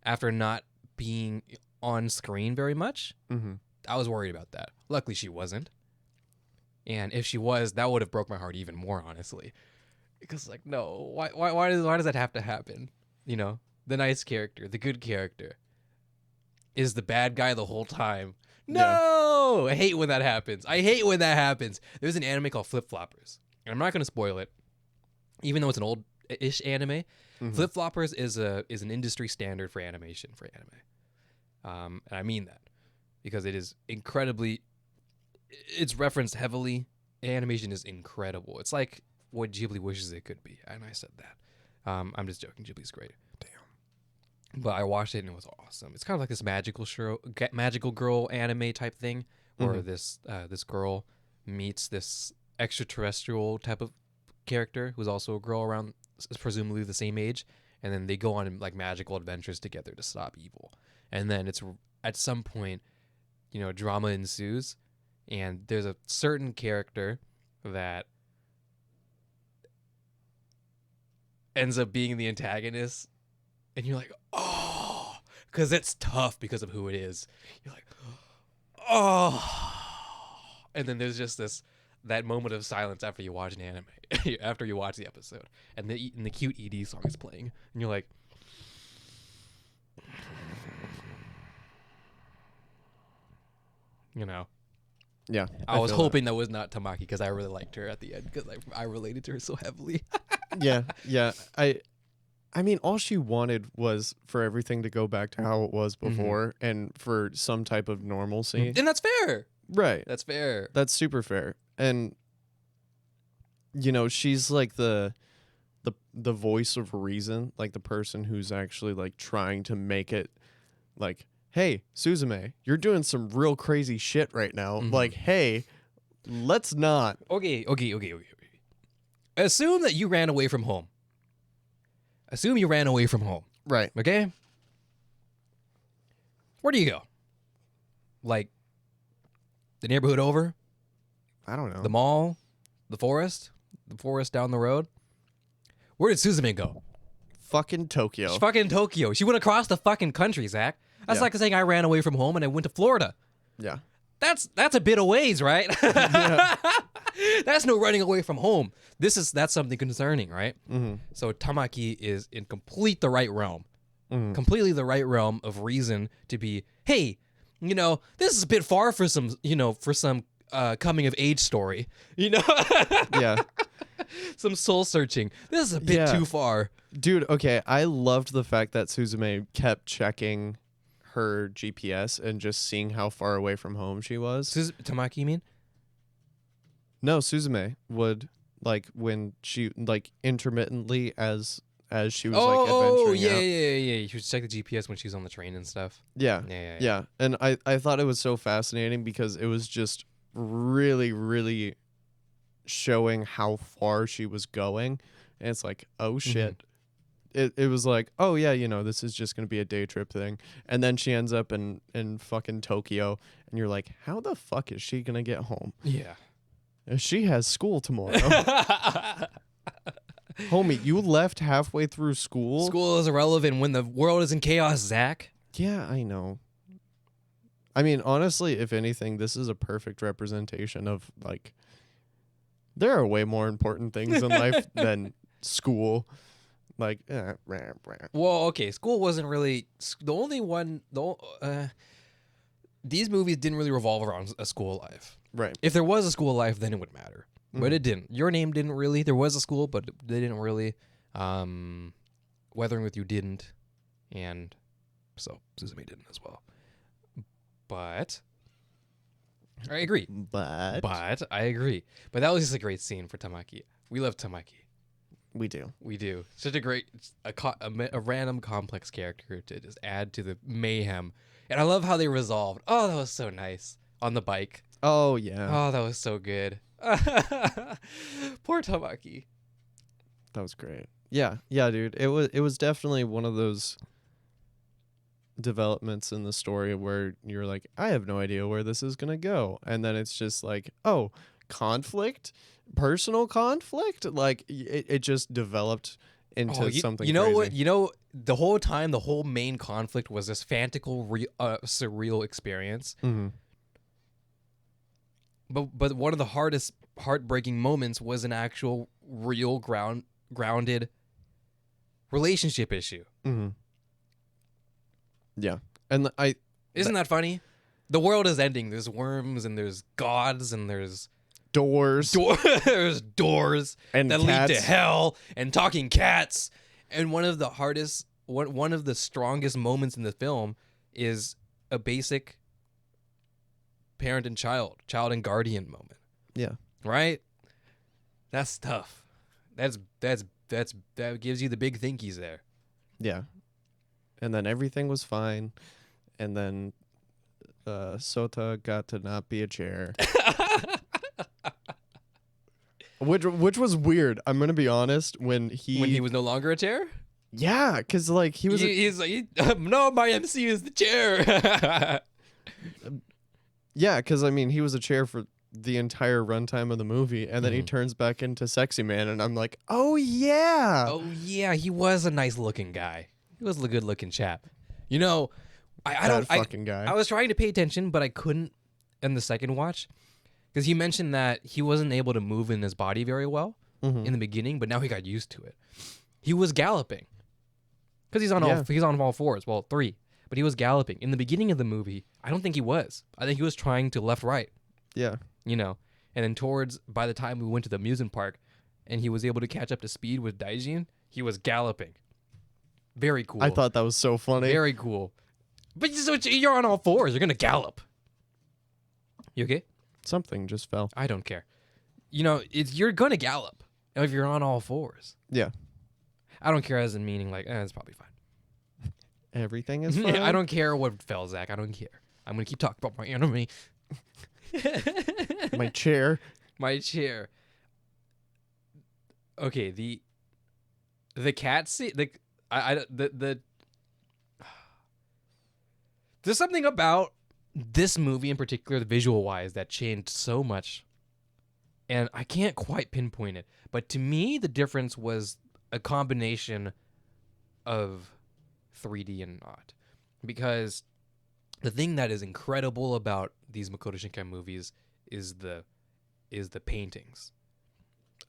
after not being on screen very much? I was worried about that. Luckily, she wasn't. And if she was, that would have broke my heart even more, honestly. Because, like, no, why does that have to happen? You know, the nice character, the good character, is the bad guy the whole time. No! I hate when that happens. There's an anime called Flip Floppers. And I'm not going to spoil it, even though it's an old-ish anime. Flip Floppers is an industry standard for animation for anime. And I mean that because it is it's referenced heavily. Animation is incredible. It's like what Ghibli wishes it could be. And I said that. I'm just joking. Ghibli's great. But I watched it and it was awesome. It's kind of like this magical girl anime type thing, where this girl meets this extraterrestrial type of character who's also a girl around presumably the same age, and then they go on like magical adventures together to stop evil. And then it's at some point, you know, drama ensues, and there's a certain character that ends up being the antagonist. And you're like, oh, because it's tough because of who it is. You're like, oh. And then there's just that moment of silence after you watch an anime, after you watch the episode. And the cute ED song is playing. And you're like, you know. Yeah. I was hoping that was not Tamaki because I really liked her at the end because I related to her so heavily. Yeah. I mean, all she wanted was for everything to go back to how it was before and for some type of normalcy. And that's fair. Right. That's fair. That's super fair. And, you know, she's like the voice of reason, like the person who's actually like trying to make it like, hey, Suzume, you're doing some real crazy shit right now. Like, hey, let's not. Okay. Assume that you ran away from home. Right. Okay? Where do you go? Like, the neighborhood over? I don't know. The mall? The forest? The forest down the road? Where did Suzume go? Fucking Tokyo. Fucking Tokyo. She went across the fucking country, Zach. That's like saying I ran away from home and I went to Florida. Yeah. that's a bit of ways, right? Yeah. That's no running away from home. That's something concerning, right? Mm-hmm. So Tamaki is in complete the right realm. Mm-hmm. Completely the right realm of reason to be, hey, this is a bit far for some, for some coming of age story, Yeah. some soul searching. This is a bit too far. Dude, okay, I loved the fact that Suzume kept checking her GPS and just seeing how far away from home she was. Tamaki, you mean? No, Suzume would, like, when she, like, intermittently as she was like adventuring out. Yeah. You should check the GPS when she's on the train and stuff. Yeah. Yeah. And I thought it was so fascinating because it was just really, really showing how far she was going. And it's like, oh shit. It was like, oh yeah, this is just gonna be a day trip thing. And then she ends up in fucking Tokyo and you're like, how the fuck is she gonna get home? Yeah. She has school tomorrow. Homie, you left halfway through school? School is irrelevant when the world is in chaos, Zach. Yeah, I know. I mean, honestly, if anything, this is a perfect representation of, like, there are way more important things in life than school. Like, well, okay, school wasn't really the only one. These movies didn't really revolve around a school life. Right. If there was a school life, then it would matter. But it didn't. Your Name didn't really. There was a school, but they didn't really. Weathering with You didn't, and so Suzume didn't as well. But I agree. But I agree. But that was just a great scene for Tamaki. We love Tamaki. we do. We do. Such a great, a random complex character to just add to the mayhem. And I love how they resolved. Oh, that was so nice. On the bike. Oh yeah. Oh, that was so good. Poor Tamaki. That was great. Yeah, dude. It was definitely one of those developments in the story where you're like, I have no idea where this is gonna go, and then it's just like, oh, conflict, personal conflict. Like it just developed into something. You know crazy. what? The whole time, the whole main conflict was this fantastical, surreal experience. Mm-hmm. But one of the hardest, heartbreaking moments was an actual, real, grounded relationship issue. Mm-hmm. Yeah, and Isn't that funny? The world is ending. There's worms and there's gods and there's doors there's doors and that cats. lead to hell and talking cats. And one of the strongest moments in the film is a basic parent and child and guardian moment. Yeah. Right? That's tough. That gives you the big thinkies there. Yeah. And then everything was fine. And then Sota got to not be a chair. Which was weird. I'm going to be honest. When he was no longer a chair? Yeah, because like he was... He's like, no, my MC is the chair. Yeah, because I mean, he was a chair for the entire runtime of the movie. And then he turns back into Sexy Man. And I'm like, oh, yeah. Oh, yeah. He was a nice looking guy. He was a good looking chap. Fucking guy. I was trying to pay attention, but I couldn't in the second watch because he mentioned that he wasn't able to move in his body very well in the beginning, but now he got used to it. He was galloping because he's on all fours. Well, 3, but he was galloping in the beginning of the movie. I don't think he was. I think he was trying to left right. Yeah. And then by the time we went to the amusement park, and he was able to catch up to speed with Daijin, he was galloping. Very cool. I thought that was so funny. Very cool. But so you're on all fours. You're going to gallop. You okay? Something just fell. I don't care. You're going to gallop if you're on all fours. Yeah. I don't care as in meaning like, it's probably fine. Everything is fine. I don't care what fell, Zach. I don't care. I'm going to keep talking about my enemy. My chair. My chair. Okay, the cat scene, there's something about this movie in particular, visual wise, that changed so much, and I can't quite pinpoint it. But to me, the difference was a combination of 3D and not, because the thing that is incredible about these Makoto Shinkai movies is the paintings,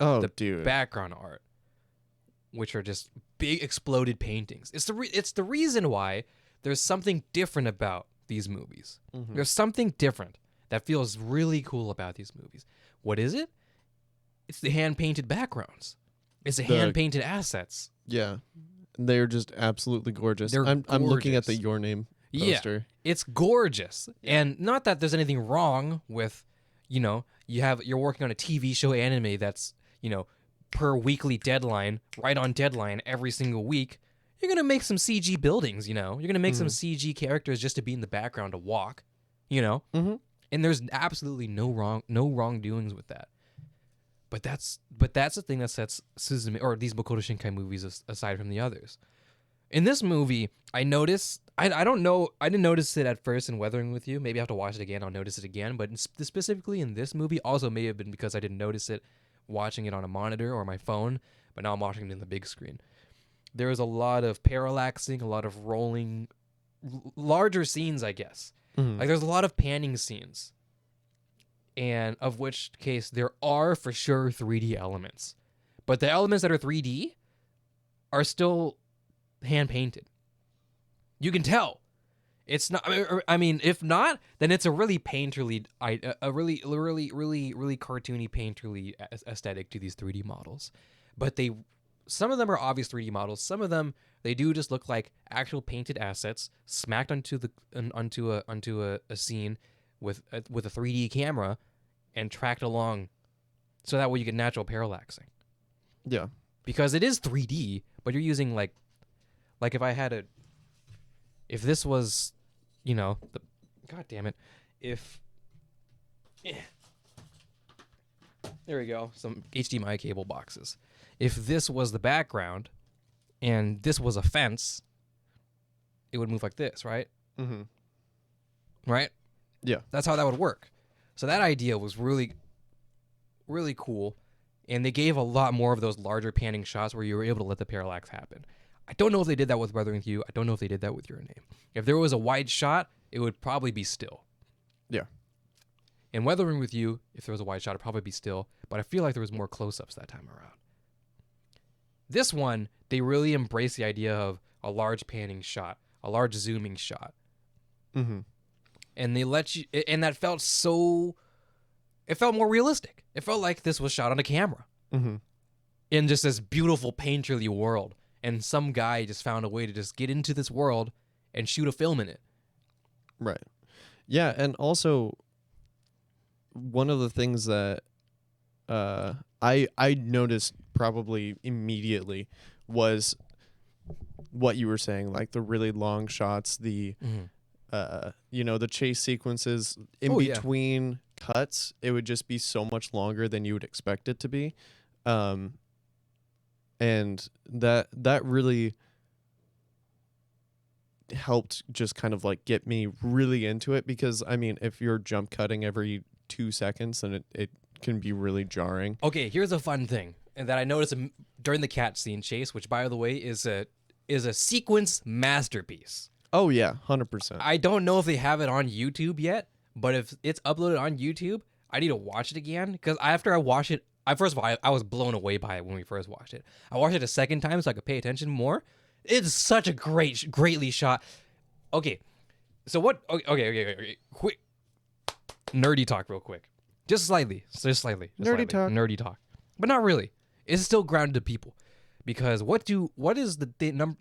Oh, the dude. background art, which are just big exploded paintings. It's the reason why there's something different about these movies. Mhm. There's something different that feels really cool about these movies. What is it? It's the hand-painted backgrounds. It's the hand-painted assets. Yeah. They're just absolutely gorgeous. They're I'm looking at the gorgeous. Your Name Yeah, poster. it's gorgeous. And not that there's anything wrong with, you're working on a TV show anime that's, per weekly deadline, right on deadline every single week. You're going to make some CG buildings, You're going to make some CG characters just to be in the background to walk, Mm-hmm. And there's absolutely no wrongdoings with that. But that's the thing that sets Suzume or these Makoto Shinkai movies aside from the others. In this movie, I noticed I don't know, I didn't notice it at first in Weathering with You. Maybe I have to watch it again. I'll notice it again. But specifically in this movie, also may have been because I didn't notice it watching it on a monitor or my phone. But now I'm watching it in the big screen. There is a lot of parallaxing, a lot of rolling, larger scenes, I guess. Mm-hmm. Like there's a lot of panning scenes. And of which case there are for sure 3D elements. But the elements that are 3D are still hand painted. You can tell. It's not, I mean, if not, then it's a really painterly, a really cartoony painterly aesthetic to these 3D models. But some of them are obvious 3D models. Some of them, they do just look like actual painted assets smacked onto a scene with a 3D camera and tracked along, so that way you get natural parallaxing. Yeah. Because it is 3D, but you're using like if this was, God damn it, there we go, some HDMI cable boxes. If this was the background and this was a fence, it would move like this, right? Mm-hmm. Right? Yeah. That's how that would work. So that idea was really, really cool. And they gave a lot more of those larger panning shots where you were able to let the parallax happen. I don't know if they did that with Weathering with You. I don't know if they did that with Your Name. If there was a wide shot, it would probably be still. Yeah. In Weathering with You, if there was a wide shot, it'd probably be still. But I feel like there was more close-ups that time around. This one, they really embraced the idea of a large panning shot, a large zooming shot. Mm-hmm. And they let you, and that felt so, it felt more realistic. It felt like this was shot on a camera. Mm-hmm. In just this beautiful painterly world. And some guy just found a way to just get into this world and shoot a film in it. Right. Yeah, and also one of the things that I noticed probably immediately was what you were saying, like the really long shots, the the chase sequences in between cuts. It would just be so much longer than you would expect it to be. And that really helped just kind of like get me really into it, because I mean, if you're jump cutting every 2 seconds, then it can be really jarring. Okay, here's a fun thing, and that I noticed during the cat scene chase, which by the way is a sequence masterpiece. Oh yeah, 100%. I don't know if they have it on YouTube yet, but if it's uploaded on YouTube, I need to watch it again, because after I watch it, first of all, I was blown away by it when we first watched it. I watched it a second time so I could pay attention more. It's such a greatly shot. Okay, so what? Okay. Quick, nerdy talk, real quick. Just slightly. Nerdy talk, but not really. It's still grounded to people, because what is the number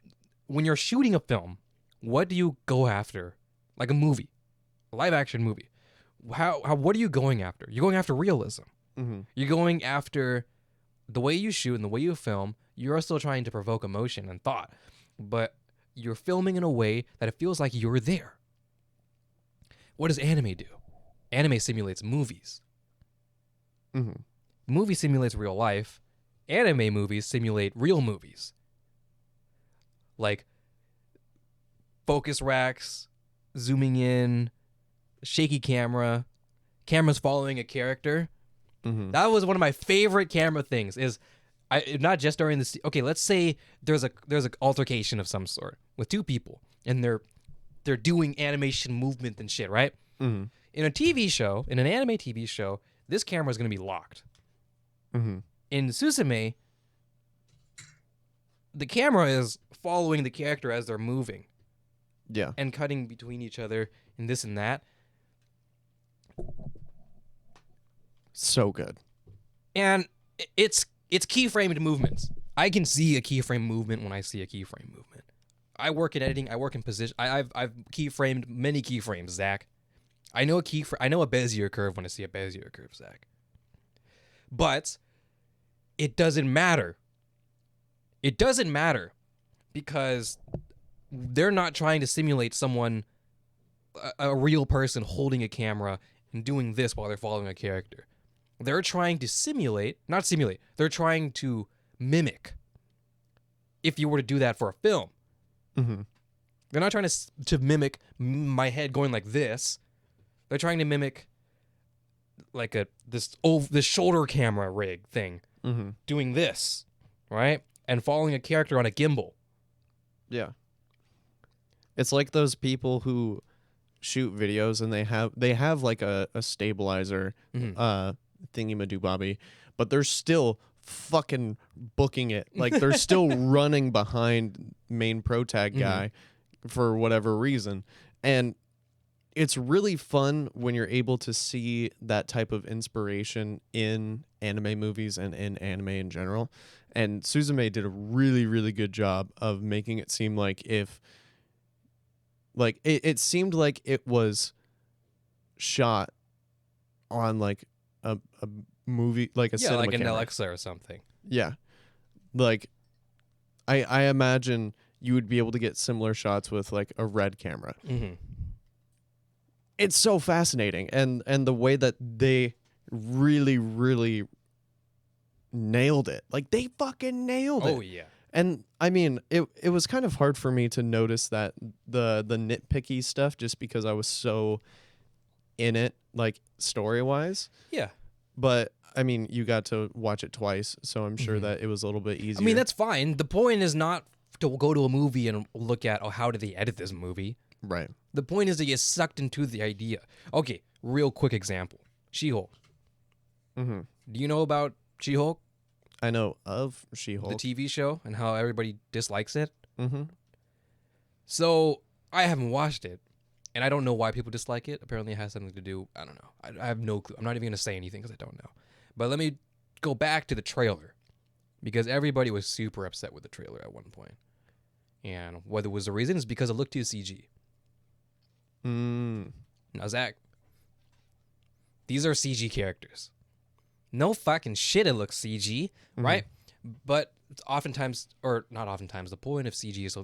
when you're shooting a film? What do you go after? Like a movie, a live action movie. What are you going after? You're going after realism. Mm-hmm. You're going after the way you shoot and the way you film. You're still trying to provoke emotion and thought, but you're filming in a way that it feels like you're there. What does anime do? Anime simulates movies. Mm-hmm. Movie simulates real life. Anime movies simulate real movies. Like focus racks, zooming in, shaky cameras following a character. Mm-hmm. That was one of my favorite camera things. Not just during this. Okay, let's say there's an altercation of some sort with two people, and they're doing animation movement and shit, right? Mm-hmm. In a TV show, in an anime TV show, this camera is going to be locked. Mm-hmm. In Suzume, the camera is following the character as they're moving Yeah. and cutting between each other and this and that. So good. And it's keyframed movements. I can see a keyframe movement when I see a keyframe movement. I work in editing. I work in position. I've keyframed many keyframes, Zach. I know I know a Bezier curve when I see a Bezier curve, Zach. But it doesn't matter. It doesn't matter because they're not trying to simulate someone, a real person holding a camera and doing this while they're following a character. They're trying to they're trying to mimic if you were to do that for a film. Mm-hmm. They're not trying to mimic my head going like this. They're trying to mimic like this shoulder camera rig thing, Mm-hmm. doing this, right? And following a character on a gimbal. Yeah. It's like those people who shoot videos and they have like a stabilizer thingy-madoo-bobby, but they're still fucking booking it. Like they're still running behind main pro tag guy for whatever reason. And it's really fun when you're able to see that type of inspiration in anime movies and in anime in general. And Suzume did a really, really good job of making it seem like it seemed like it was shot on like a movie, like a cinema like an camera. Alexa or something. Yeah. Like I imagine you would be able to get similar shots with like a Red camera. Mm-hmm. It's so fascinating, and the way that they really, really nailed it. Like they fucking nailed it. Oh yeah. And I mean, it was kind of hard for me to notice that the nitpicky stuff just because I was so in it, like story wise. Yeah. But I mean, you got to watch it twice, so I'm sure that it was a little bit easier. I mean, that's fine. The point is not to go to a movie and look at, how did they edit this movie? right. The point is to get sucked into the idea. Okay, real quick example. She-Hulk. Mm-hmm. Do you know about She-Hulk, I know of She-Hulk. the TV show, and how everybody dislikes it? Mm-hmm. So, I haven't watched it, and I don't know why people dislike it. Apparently it has something to do, I don't know. I have no clue. I'm not even going to say anything because I don't know. But let me go back to the trailer, because everybody was super upset with the trailer at one point. And whether it was the reason is because it looked too CG. Now, Zach, these are CG characters. No fucking shit it looks CG, right? But oftentimes, or not oftentimes, the point of CG is,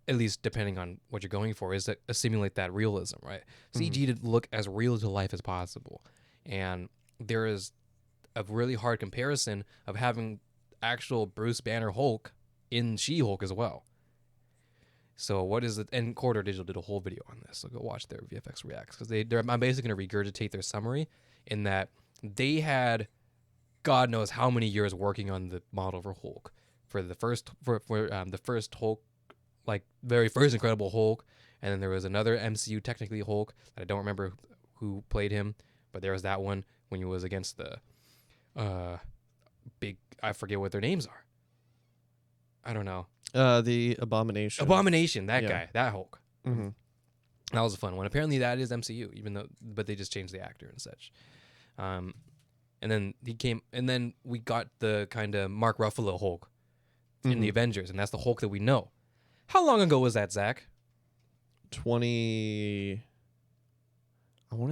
at least depending on what you're going for, is to simulate that realism, right? CG to look as real to life as possible. And there is a really hard comparison of having actual Bruce Banner Hulk in She-Hulk as well. So what is it? And Quarter Digital did a whole video on this, so go watch their VFX Reacts, because I'm basically going to regurgitate their summary in that they had God knows how many years working on the model for Hulk, for the first the first Hulk, like very first Incredible Hulk, and then there was another MCU technically Hulk that I don't remember who played him, but there was that one when he was against the big, I forget what their names are. I don't know. The Abomination. Abomination, that Yeah. guy, that Hulk. Mm-hmm. That was a fun one. Apparently that is MCU, but they just changed the actor and such. And then we got the kind of Mark Ruffalo Hulk in the Avengers, and that's the Hulk that we know. How long ago was that, Zach? I want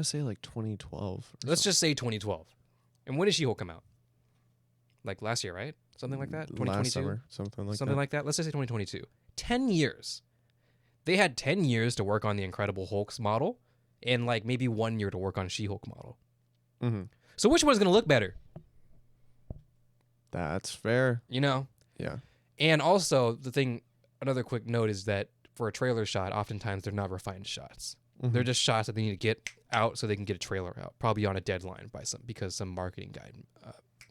to say like 2012. Let's just say 2012. And when did She-Hulk come out? Like last year, right? Something like that? 2022? Last summer, something like that. Let's just say 2022. 10 years. They had 10 years to work on the Incredible Hulk's model, and like maybe 1 year to work on She-Hulk model. Mm-hmm. So which one's going to look better? That's fair. You know? Yeah. And also, another quick note is that for a trailer shot, oftentimes they're not refined shots. Mm-hmm. They're just shots that they need to get out so they can get a trailer out, probably on a deadline because some marketing guy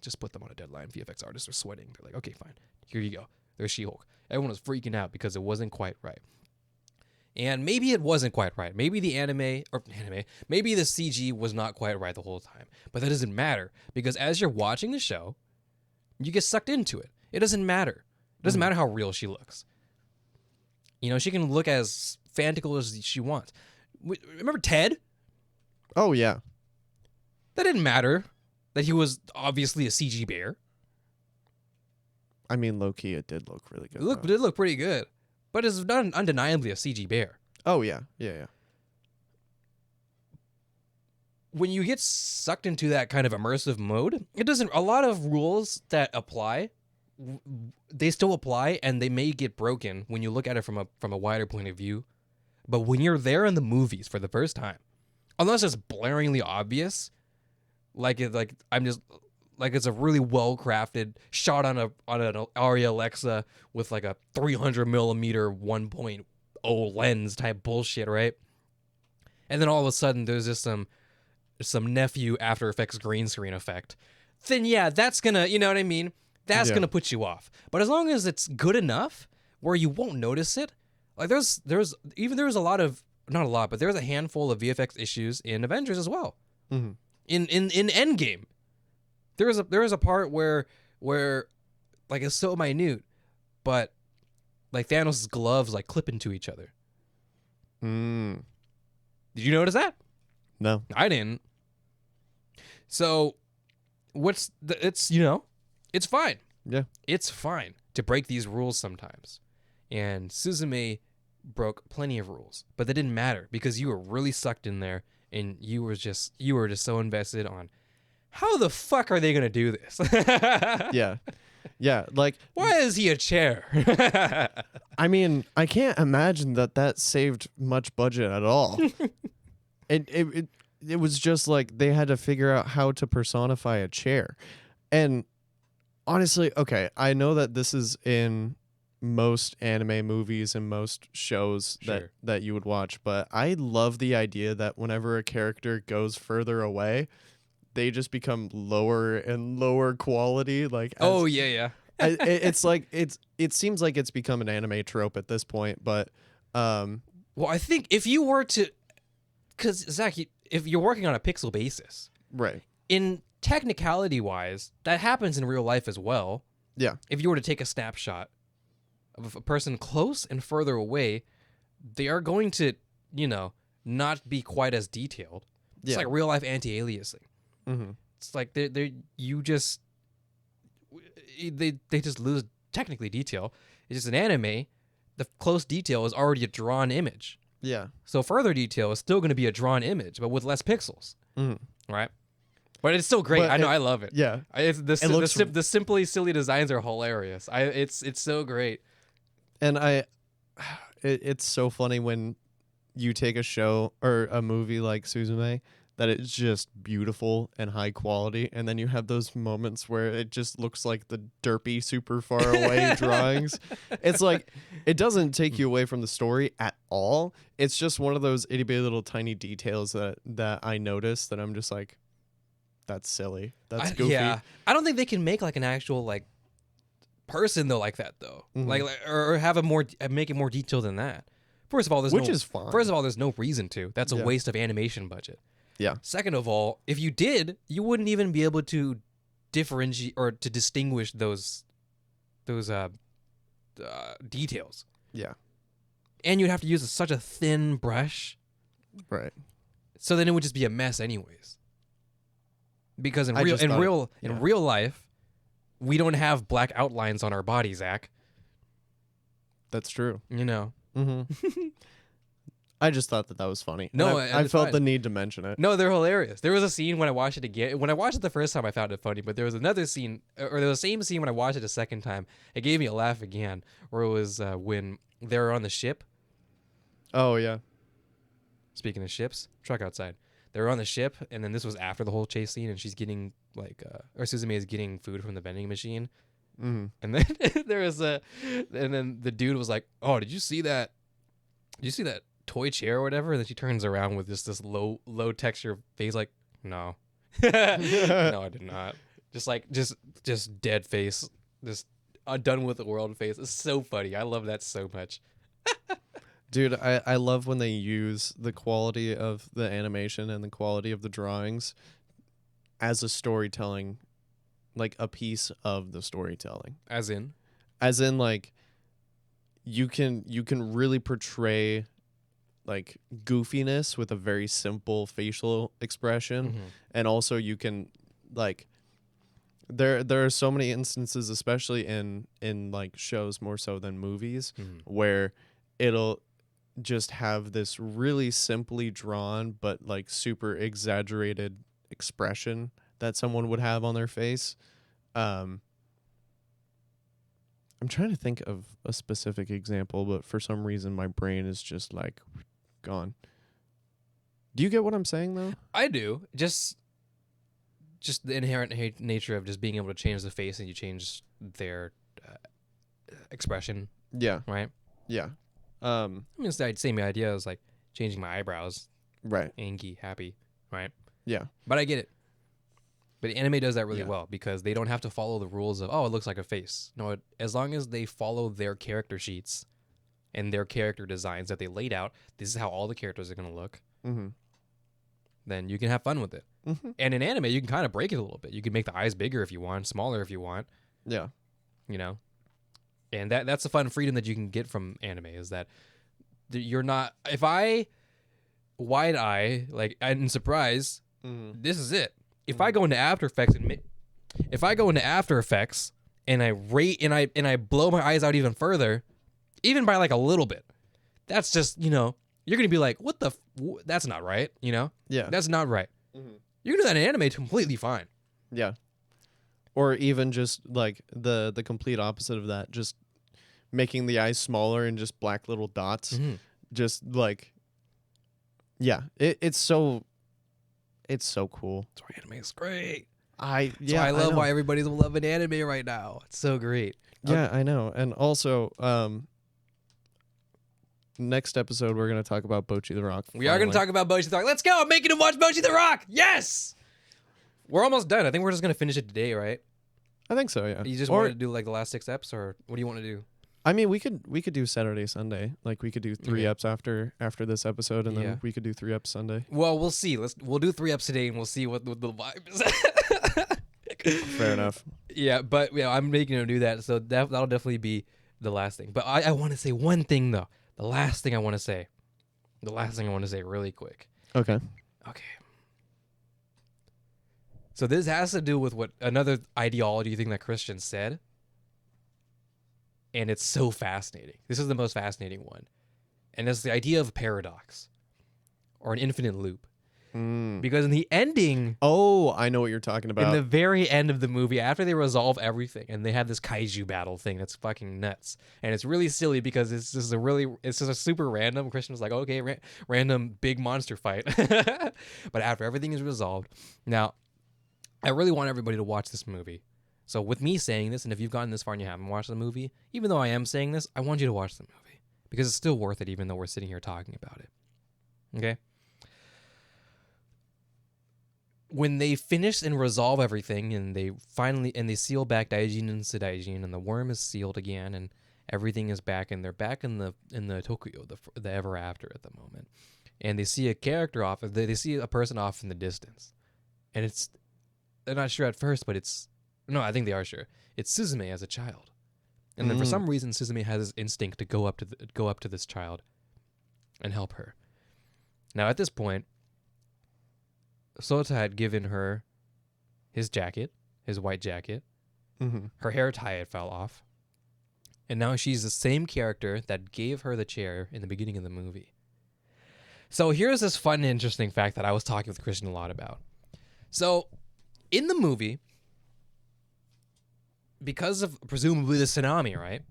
just put them on a deadline. VFX artists are sweating. They're like, okay, fine. Here you go. There's She-Hulk. Everyone was freaking out because it wasn't quite right. And maybe it wasn't quite right. Maybe the maybe the CG was not quite right the whole time. But that doesn't matter because as you're watching the show, you get sucked into it. It doesn't matter. It doesn't matter how real she looks. You know, she can look as fantical as she wants. Remember Ted? Oh yeah. That didn't matter. That he was obviously a CG bear. I mean, low key, it did look really good. It did look pretty good, but it's not undeniably a CG bear. Oh yeah, yeah. When you get sucked into that kind of immersive mode, it doesn't. A lot of rules that apply, they still apply, and they may get broken when you look at it from a wider point of view. But when you're there in the movies for the first time, unless it's blaringly obvious, like it's a really well crafted shot on an Arri Alexa with like a 300 millimeter 1.0 lens type bullshit, right? And then all of a sudden there's just some nephew After Effects green screen effect. Then yeah, that's gonna, you know what I mean? That's gonna put you off. But as long as it's good enough where you won't notice it, like there's a lot of, not a lot, but there's a handful of VFX issues in Avengers as well. Mm-hmm. In Endgame. There is a part where like it's so minute, but like Thanos' gloves like clip into each other. Mm. Did you notice that? No. I didn't. So it's fine. Yeah. It's fine to break these rules sometimes. And Suzume broke plenty of rules, but that didn't matter because you were really sucked in there and you were just so invested on how the fuck are they going to do this? Yeah. Yeah, like why is he a chair? I mean, I can't imagine that saved much budget at all. It was just like they had to figure out how to personify a chair. And honestly, okay, I know that this is in most anime movies and most shows that you would watch, but I love the idea that whenever a character goes further away, they just become lower and lower quality. Like, it's like it seems like it's become an anime trope at this point. But well, I think if you were to, because Zach, if you're working on a pixel basis, right? In technicality wise, that happens in real life as well. Yeah. If you were to take a snapshot of a person close and further away, they are going to, not be quite as detailed. It's like real life anti-aliasing. Mm-hmm. It's like they just lose technically detail. It's just an anime. The close detail is already a drawn image. Yeah. So further detail is still going to be a drawn image, but with less pixels. Mm-hmm. Right. But it's still great. I love it. Yeah. The simply silly designs are hilarious. It's so great. And it's so funny when you take a show or a movie like Suzume that it's just beautiful and high quality, and then you have those moments where it just looks like the derpy, super far away drawings. It's like it doesn't take you away from the story at all. It's just one of those itty bitty little tiny details that I notice that I'm just like, that's silly. That's goofy. Yeah, I don't think they can make like an actual like person though like that though. Mm-hmm. Like or have make it more detailed than that. First of all, is fine. First of all, there's no reason to. That's a waste of animation budget. Yeah. Second of all, if you did, you wouldn't even be able to differentiate or to distinguish those details. Yeah. And you'd have to use such a thin brush. Right. So then it would just be a mess anyways. Because in real life, we don't have black outlines on our body, Zach. That's true. Mm-hmm. I just thought that was funny. No, I felt the need to mention it. No, they're hilarious. There was a scene when I watched it again. When I watched it the first time, I found it funny. But there was another scene, or there was the same scene when I watched it a second time. It gave me a laugh again, where it was when they were on the ship. Oh, yeah. Speaking of ships, truck outside. They were on the ship, and then this was after the whole chase scene, and she's getting, or Suzume is getting food from the vending machine. Mm-hmm. And then and then the dude was like, "Oh, did you see that? Did you see that toy chair or whatever?" And then she turns around with just this low texture face, like, "No, no, I did not." Just dead face, just done with the world face. It's so funny. I love that so much. Dude, I love when they use the quality of the animation and the quality of the drawings as a storytelling, like a piece of the storytelling. As in? As in, like, you can really portray like goofiness with a very simple facial expression, Mhm. and also you can like there are so many instances, especially in like shows more so than movies, Mhm. where it'll just have this really simply drawn but like super exaggerated expression that someone would have on their face. um I'm trying to think of a specific example, but for some reason my brain is just like gone. Do you get what I'm saying though? I do. Just the inherent nature of just being able to change the face and you change their expression, Yeah. right? Yeah. I mean, it's the same idea as like changing my eyebrows, Right. angry, happy, right? Yeah. But I get it. But anime does that really Yeah. well because they don't have to follow the rules of, oh, it looks like a face. No, as long as they follow their character sheets and their character designs that they laid out, this is how all the characters are going to look, Mm-hmm. then you can have fun with it. Mm-hmm. And in anime, you can kind of break it a little bit. You can make the eyes bigger if you want, smaller if you want, Yeah. you know? And that's the fun freedom that you can get from anime is that you're not, if I wide eye, like, in surprise, Mm-hmm. this is it. If I go into After Effects and I rate and I blow my eyes out even further, even by like a little bit, that's just, you're gonna be like, what the? That's not right. Yeah. That's not right. Mm-hmm. You can do that in anime completely fine. Yeah. Or even just like the complete opposite of that, just making the eyes smaller and just black little dots. Mm-hmm. Just like, yeah, it's so cool. That's why anime is great. I Love know. why everybody's loving anime right now. It's so great. Yeah, I know. And also, next episode we're gonna talk about Bocchi the Rock. We are going to talk about Bocchi the Rock. Let's go. I'm making him watch Bocchi the Rock. Yes. We're almost done. I think we're just going to finish it today, right? I think so. Yeah. You just or want to do like the last 6 eps, or what do you want to do? I mean, we could do Saturday, Sunday. Like we could do 3 Okay. eps after this episode, and Yeah. then we could do 3 eps Sunday. Well, we'll see. We'll do 3 eps today, and we'll see what the vibe is. Fair enough. Yeah, but I'm making him do that, so that'll definitely be the last thing. But I want to say one thing though. The last thing I want to say really quick. Okay. Okay. So this has to do with what another ideology thing that Christians said. And it's so fascinating. This is the most fascinating one. And it's the idea of paradox or an infinite loop. Because in the ending, Oh, I know what you're talking in about. the very end of the movie, after they resolve everything and they have this kaiju battle thing that's fucking nuts. And it's really silly because it's just a super random. Christian was like, okay, random big monster fight. But after everything is resolved, now, I really want everybody to watch this movie. So with me saying this, and if you've gotten this far and you haven't watched the movie, even though I am saying this, I want you to watch the movie. Because it's still worth it even though we're sitting here talking about it. Okay? When they finish and resolve everything, and they seal back Daijin and Sedaijin, and the worm is sealed again, and everything is back, and they're back in the Tokyo, the ever after at the moment, and they see a character off, they see a person off in the distance, and they're not sure at first, but I think they are sure. It's Suzume as a child, and then for some reason Suzume has this instinct to go up to this child, and help her. Now at this point, Sota had given her his jacket, his white jacket. Mm-hmm. Her hair tie had fell off. And now she's the same character that gave her the chair in the beginning of the movie. So here's this fun and interesting fact that I was talking with Christian a lot about. So in the movie, because of presumably the tsunami, right?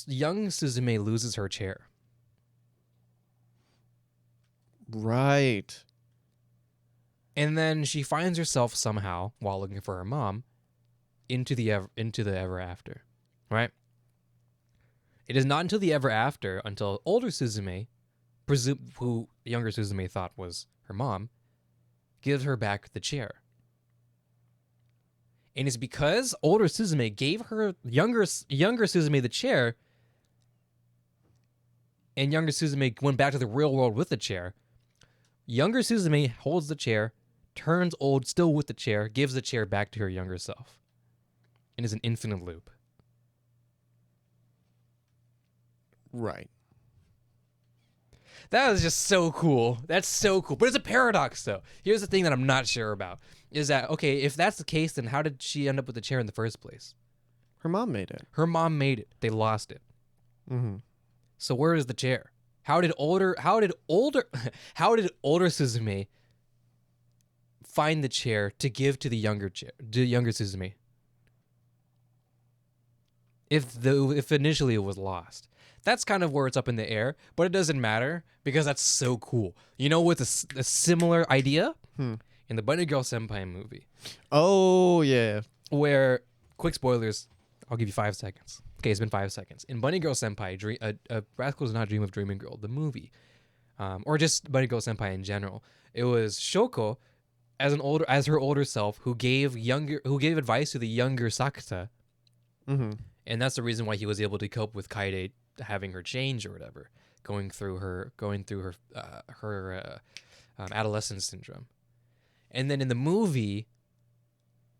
Young Suzume loses her chair. Right. And then she finds herself somehow, while looking for her mom, into the ever after, right? It is not until the ever after, until older Suzume, who younger Suzume thought was her mom, gives her back the chair. And it's because older Suzume gave her younger Suzume the chair and younger Suzume went back to the real world with the chair. Younger Suzume holds the chair, turns old still with the chair, gives the chair back to her younger self. And is an infinite loop. Right. That was just so cool. That's so cool. But it's a paradox, though. Here's the thing that I'm not sure about. Is that, okay, if that's the case, then how did she end up with the chair in the first place? Her mom made it. Her mom made it. They lost it. Mm-hmm. So where is the chair? How did older Suzume find the chair to give to the younger Suzume? If initially it was lost. That's kind of where it's up in the air, but it doesn't matter because that's so cool. You know what's a similar idea? In the Bunny Girl Senpai movie. Oh, yeah. Where, quick spoilers, I'll give you 5 seconds. Okay, it's been 5 seconds. In Bunny Girl Senpai, Rascal Does Not Dream of Dreaming Girl, the movie, or just Bunny Girl Senpai in general, it was Shoko as her older self who gave advice to the younger Sakuta, and that's the reason why he was able to cope with Kaede having her change or whatever, going through her adolescence syndrome. And then in the movie,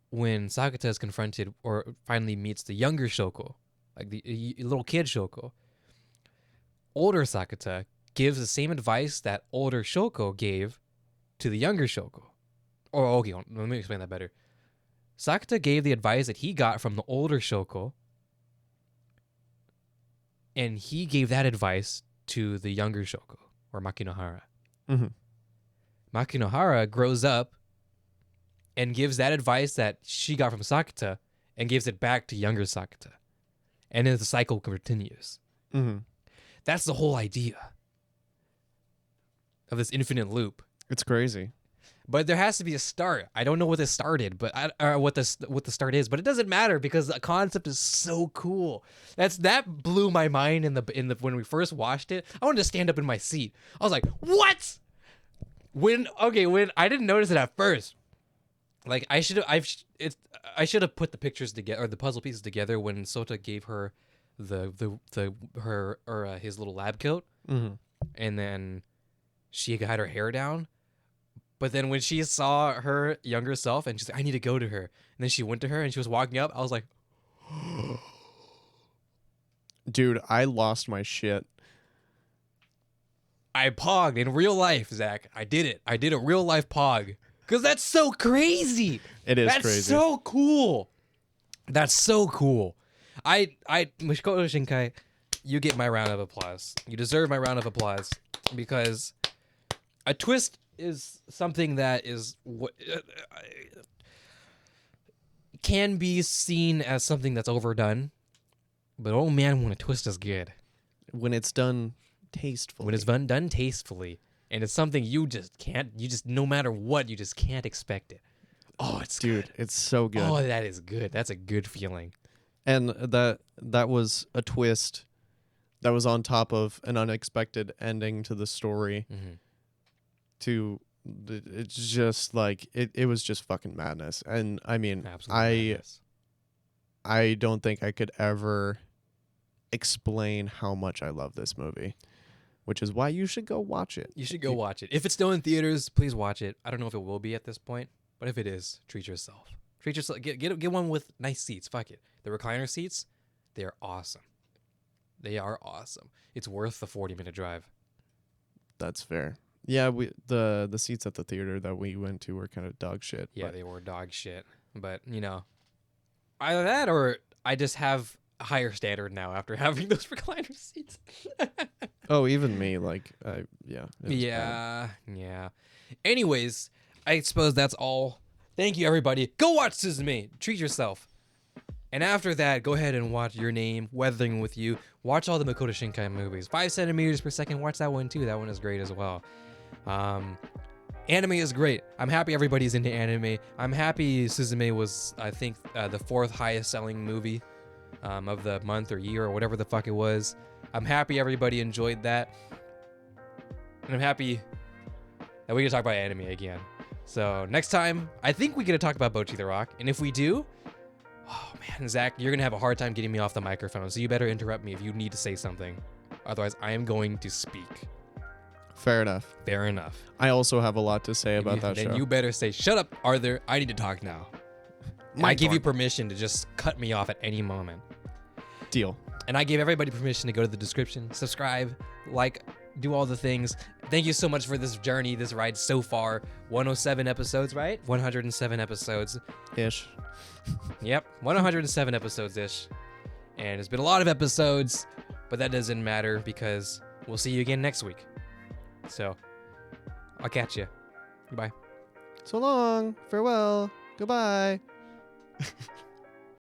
when Sakuta is confronted or finally meets the younger Shoko, like the little kid Shoko, older Sakuta gives the same advice that older Shoko gave to the younger Shoko. Or, okay, let me explain that better. Sakuta gave the advice that he got from the older Shoko, and he gave that advice to the younger Shoko, or Makinohara. Makinohara grows up and gives that advice that she got from Sakuta and gives it back to younger Sakuta. And then the cycle continues. That's the whole idea of this infinite loop. It's crazy. But there has to be a start. I don't know what this started, but what the start is, but it doesn't matter because the concept is so cool. That blew my mind in the when we first watched it. I wanted to stand up in my seat. I was like, "What?" When I didn't notice it at first. Like I should have put the pictures together or the puzzle pieces together when Sota gave her his little lab coat, and then she had her hair down. But then when she saw her younger self and she's like, I need to go to her. And then she went to her and she was walking up. I was like, dude, I lost my shit. I pogged in real life, Zach. I did it. I did a real life pog. Because that's so crazy. It is that's crazy. That's so cool. That's so cool. Mishikoto Shinkai, you get my round of applause. You deserve my round of applause because a twist is something that is can be seen as something that's overdone, but oh man, when a twist is good, when it's done tastefully, done tastefully, and it's something you just no matter what, you just can't expect it. Oh, it's dude, good. It's so good. Oh, that is good. That's a good feeling. And that was a twist that was on top of an unexpected ending to the story. It's just like it was just fucking madness. And I mean, madness. I don't think I could ever explain how much I love this movie, which is why you should go watch it. You should go watch it. If it's still in theaters, please watch it. I don't know if it will be at this point, but if it is, treat yourself. Treat yourself. Get one with nice seats. Fuck it. The recliner seats, they're awesome. They are awesome. It's worth the 40-minute drive. That's fair. Yeah, the seats at the theater that we went to were kind of dog shit. Yeah, they were dog shit. But, either that or I just have a higher standard now after having those recliner seats. Oh, even me, yeah. Yeah. Anyways, I suppose that's all. Thank you, everybody. Go watch Suzume. Treat yourself. And after that, go ahead and watch Your Name, Weathering With You. Watch all the Makoto Shinkai movies. 5 centimeters per second. Watch that one too. That one is great as well. Anime is great. I'm happy everybody's into anime. I'm happy Suzume was, I think, the 4th highest selling movie of the month or year or whatever the fuck it was. I'm happy everybody enjoyed that. And I'm happy that we can talk about anime again. So next time, I think we get to talk about Bocchi the Rock. And if we do, oh man, Zach, you're going to have a hard time getting me off the microphone. So you better interrupt me if you need to say something. Otherwise, I am going to speak. Fair enough. Fair enough. I also have a lot to say about that Then show. you better say, shut up, Arthur. I need to talk now. I give you permission to just cut me off at any moment. Deal. And I gave everybody permission to go to the description, subscribe, like, do all the things. Thank you so much for this journey, this ride so far. 107 episodes, right? 107 episodes. Ish. Yep, 107 episodes-ish. And it's been a lot of episodes, but that doesn't matter because we'll see you again next week. So, I'll catch you. Bye. So long. Farewell. Goodbye.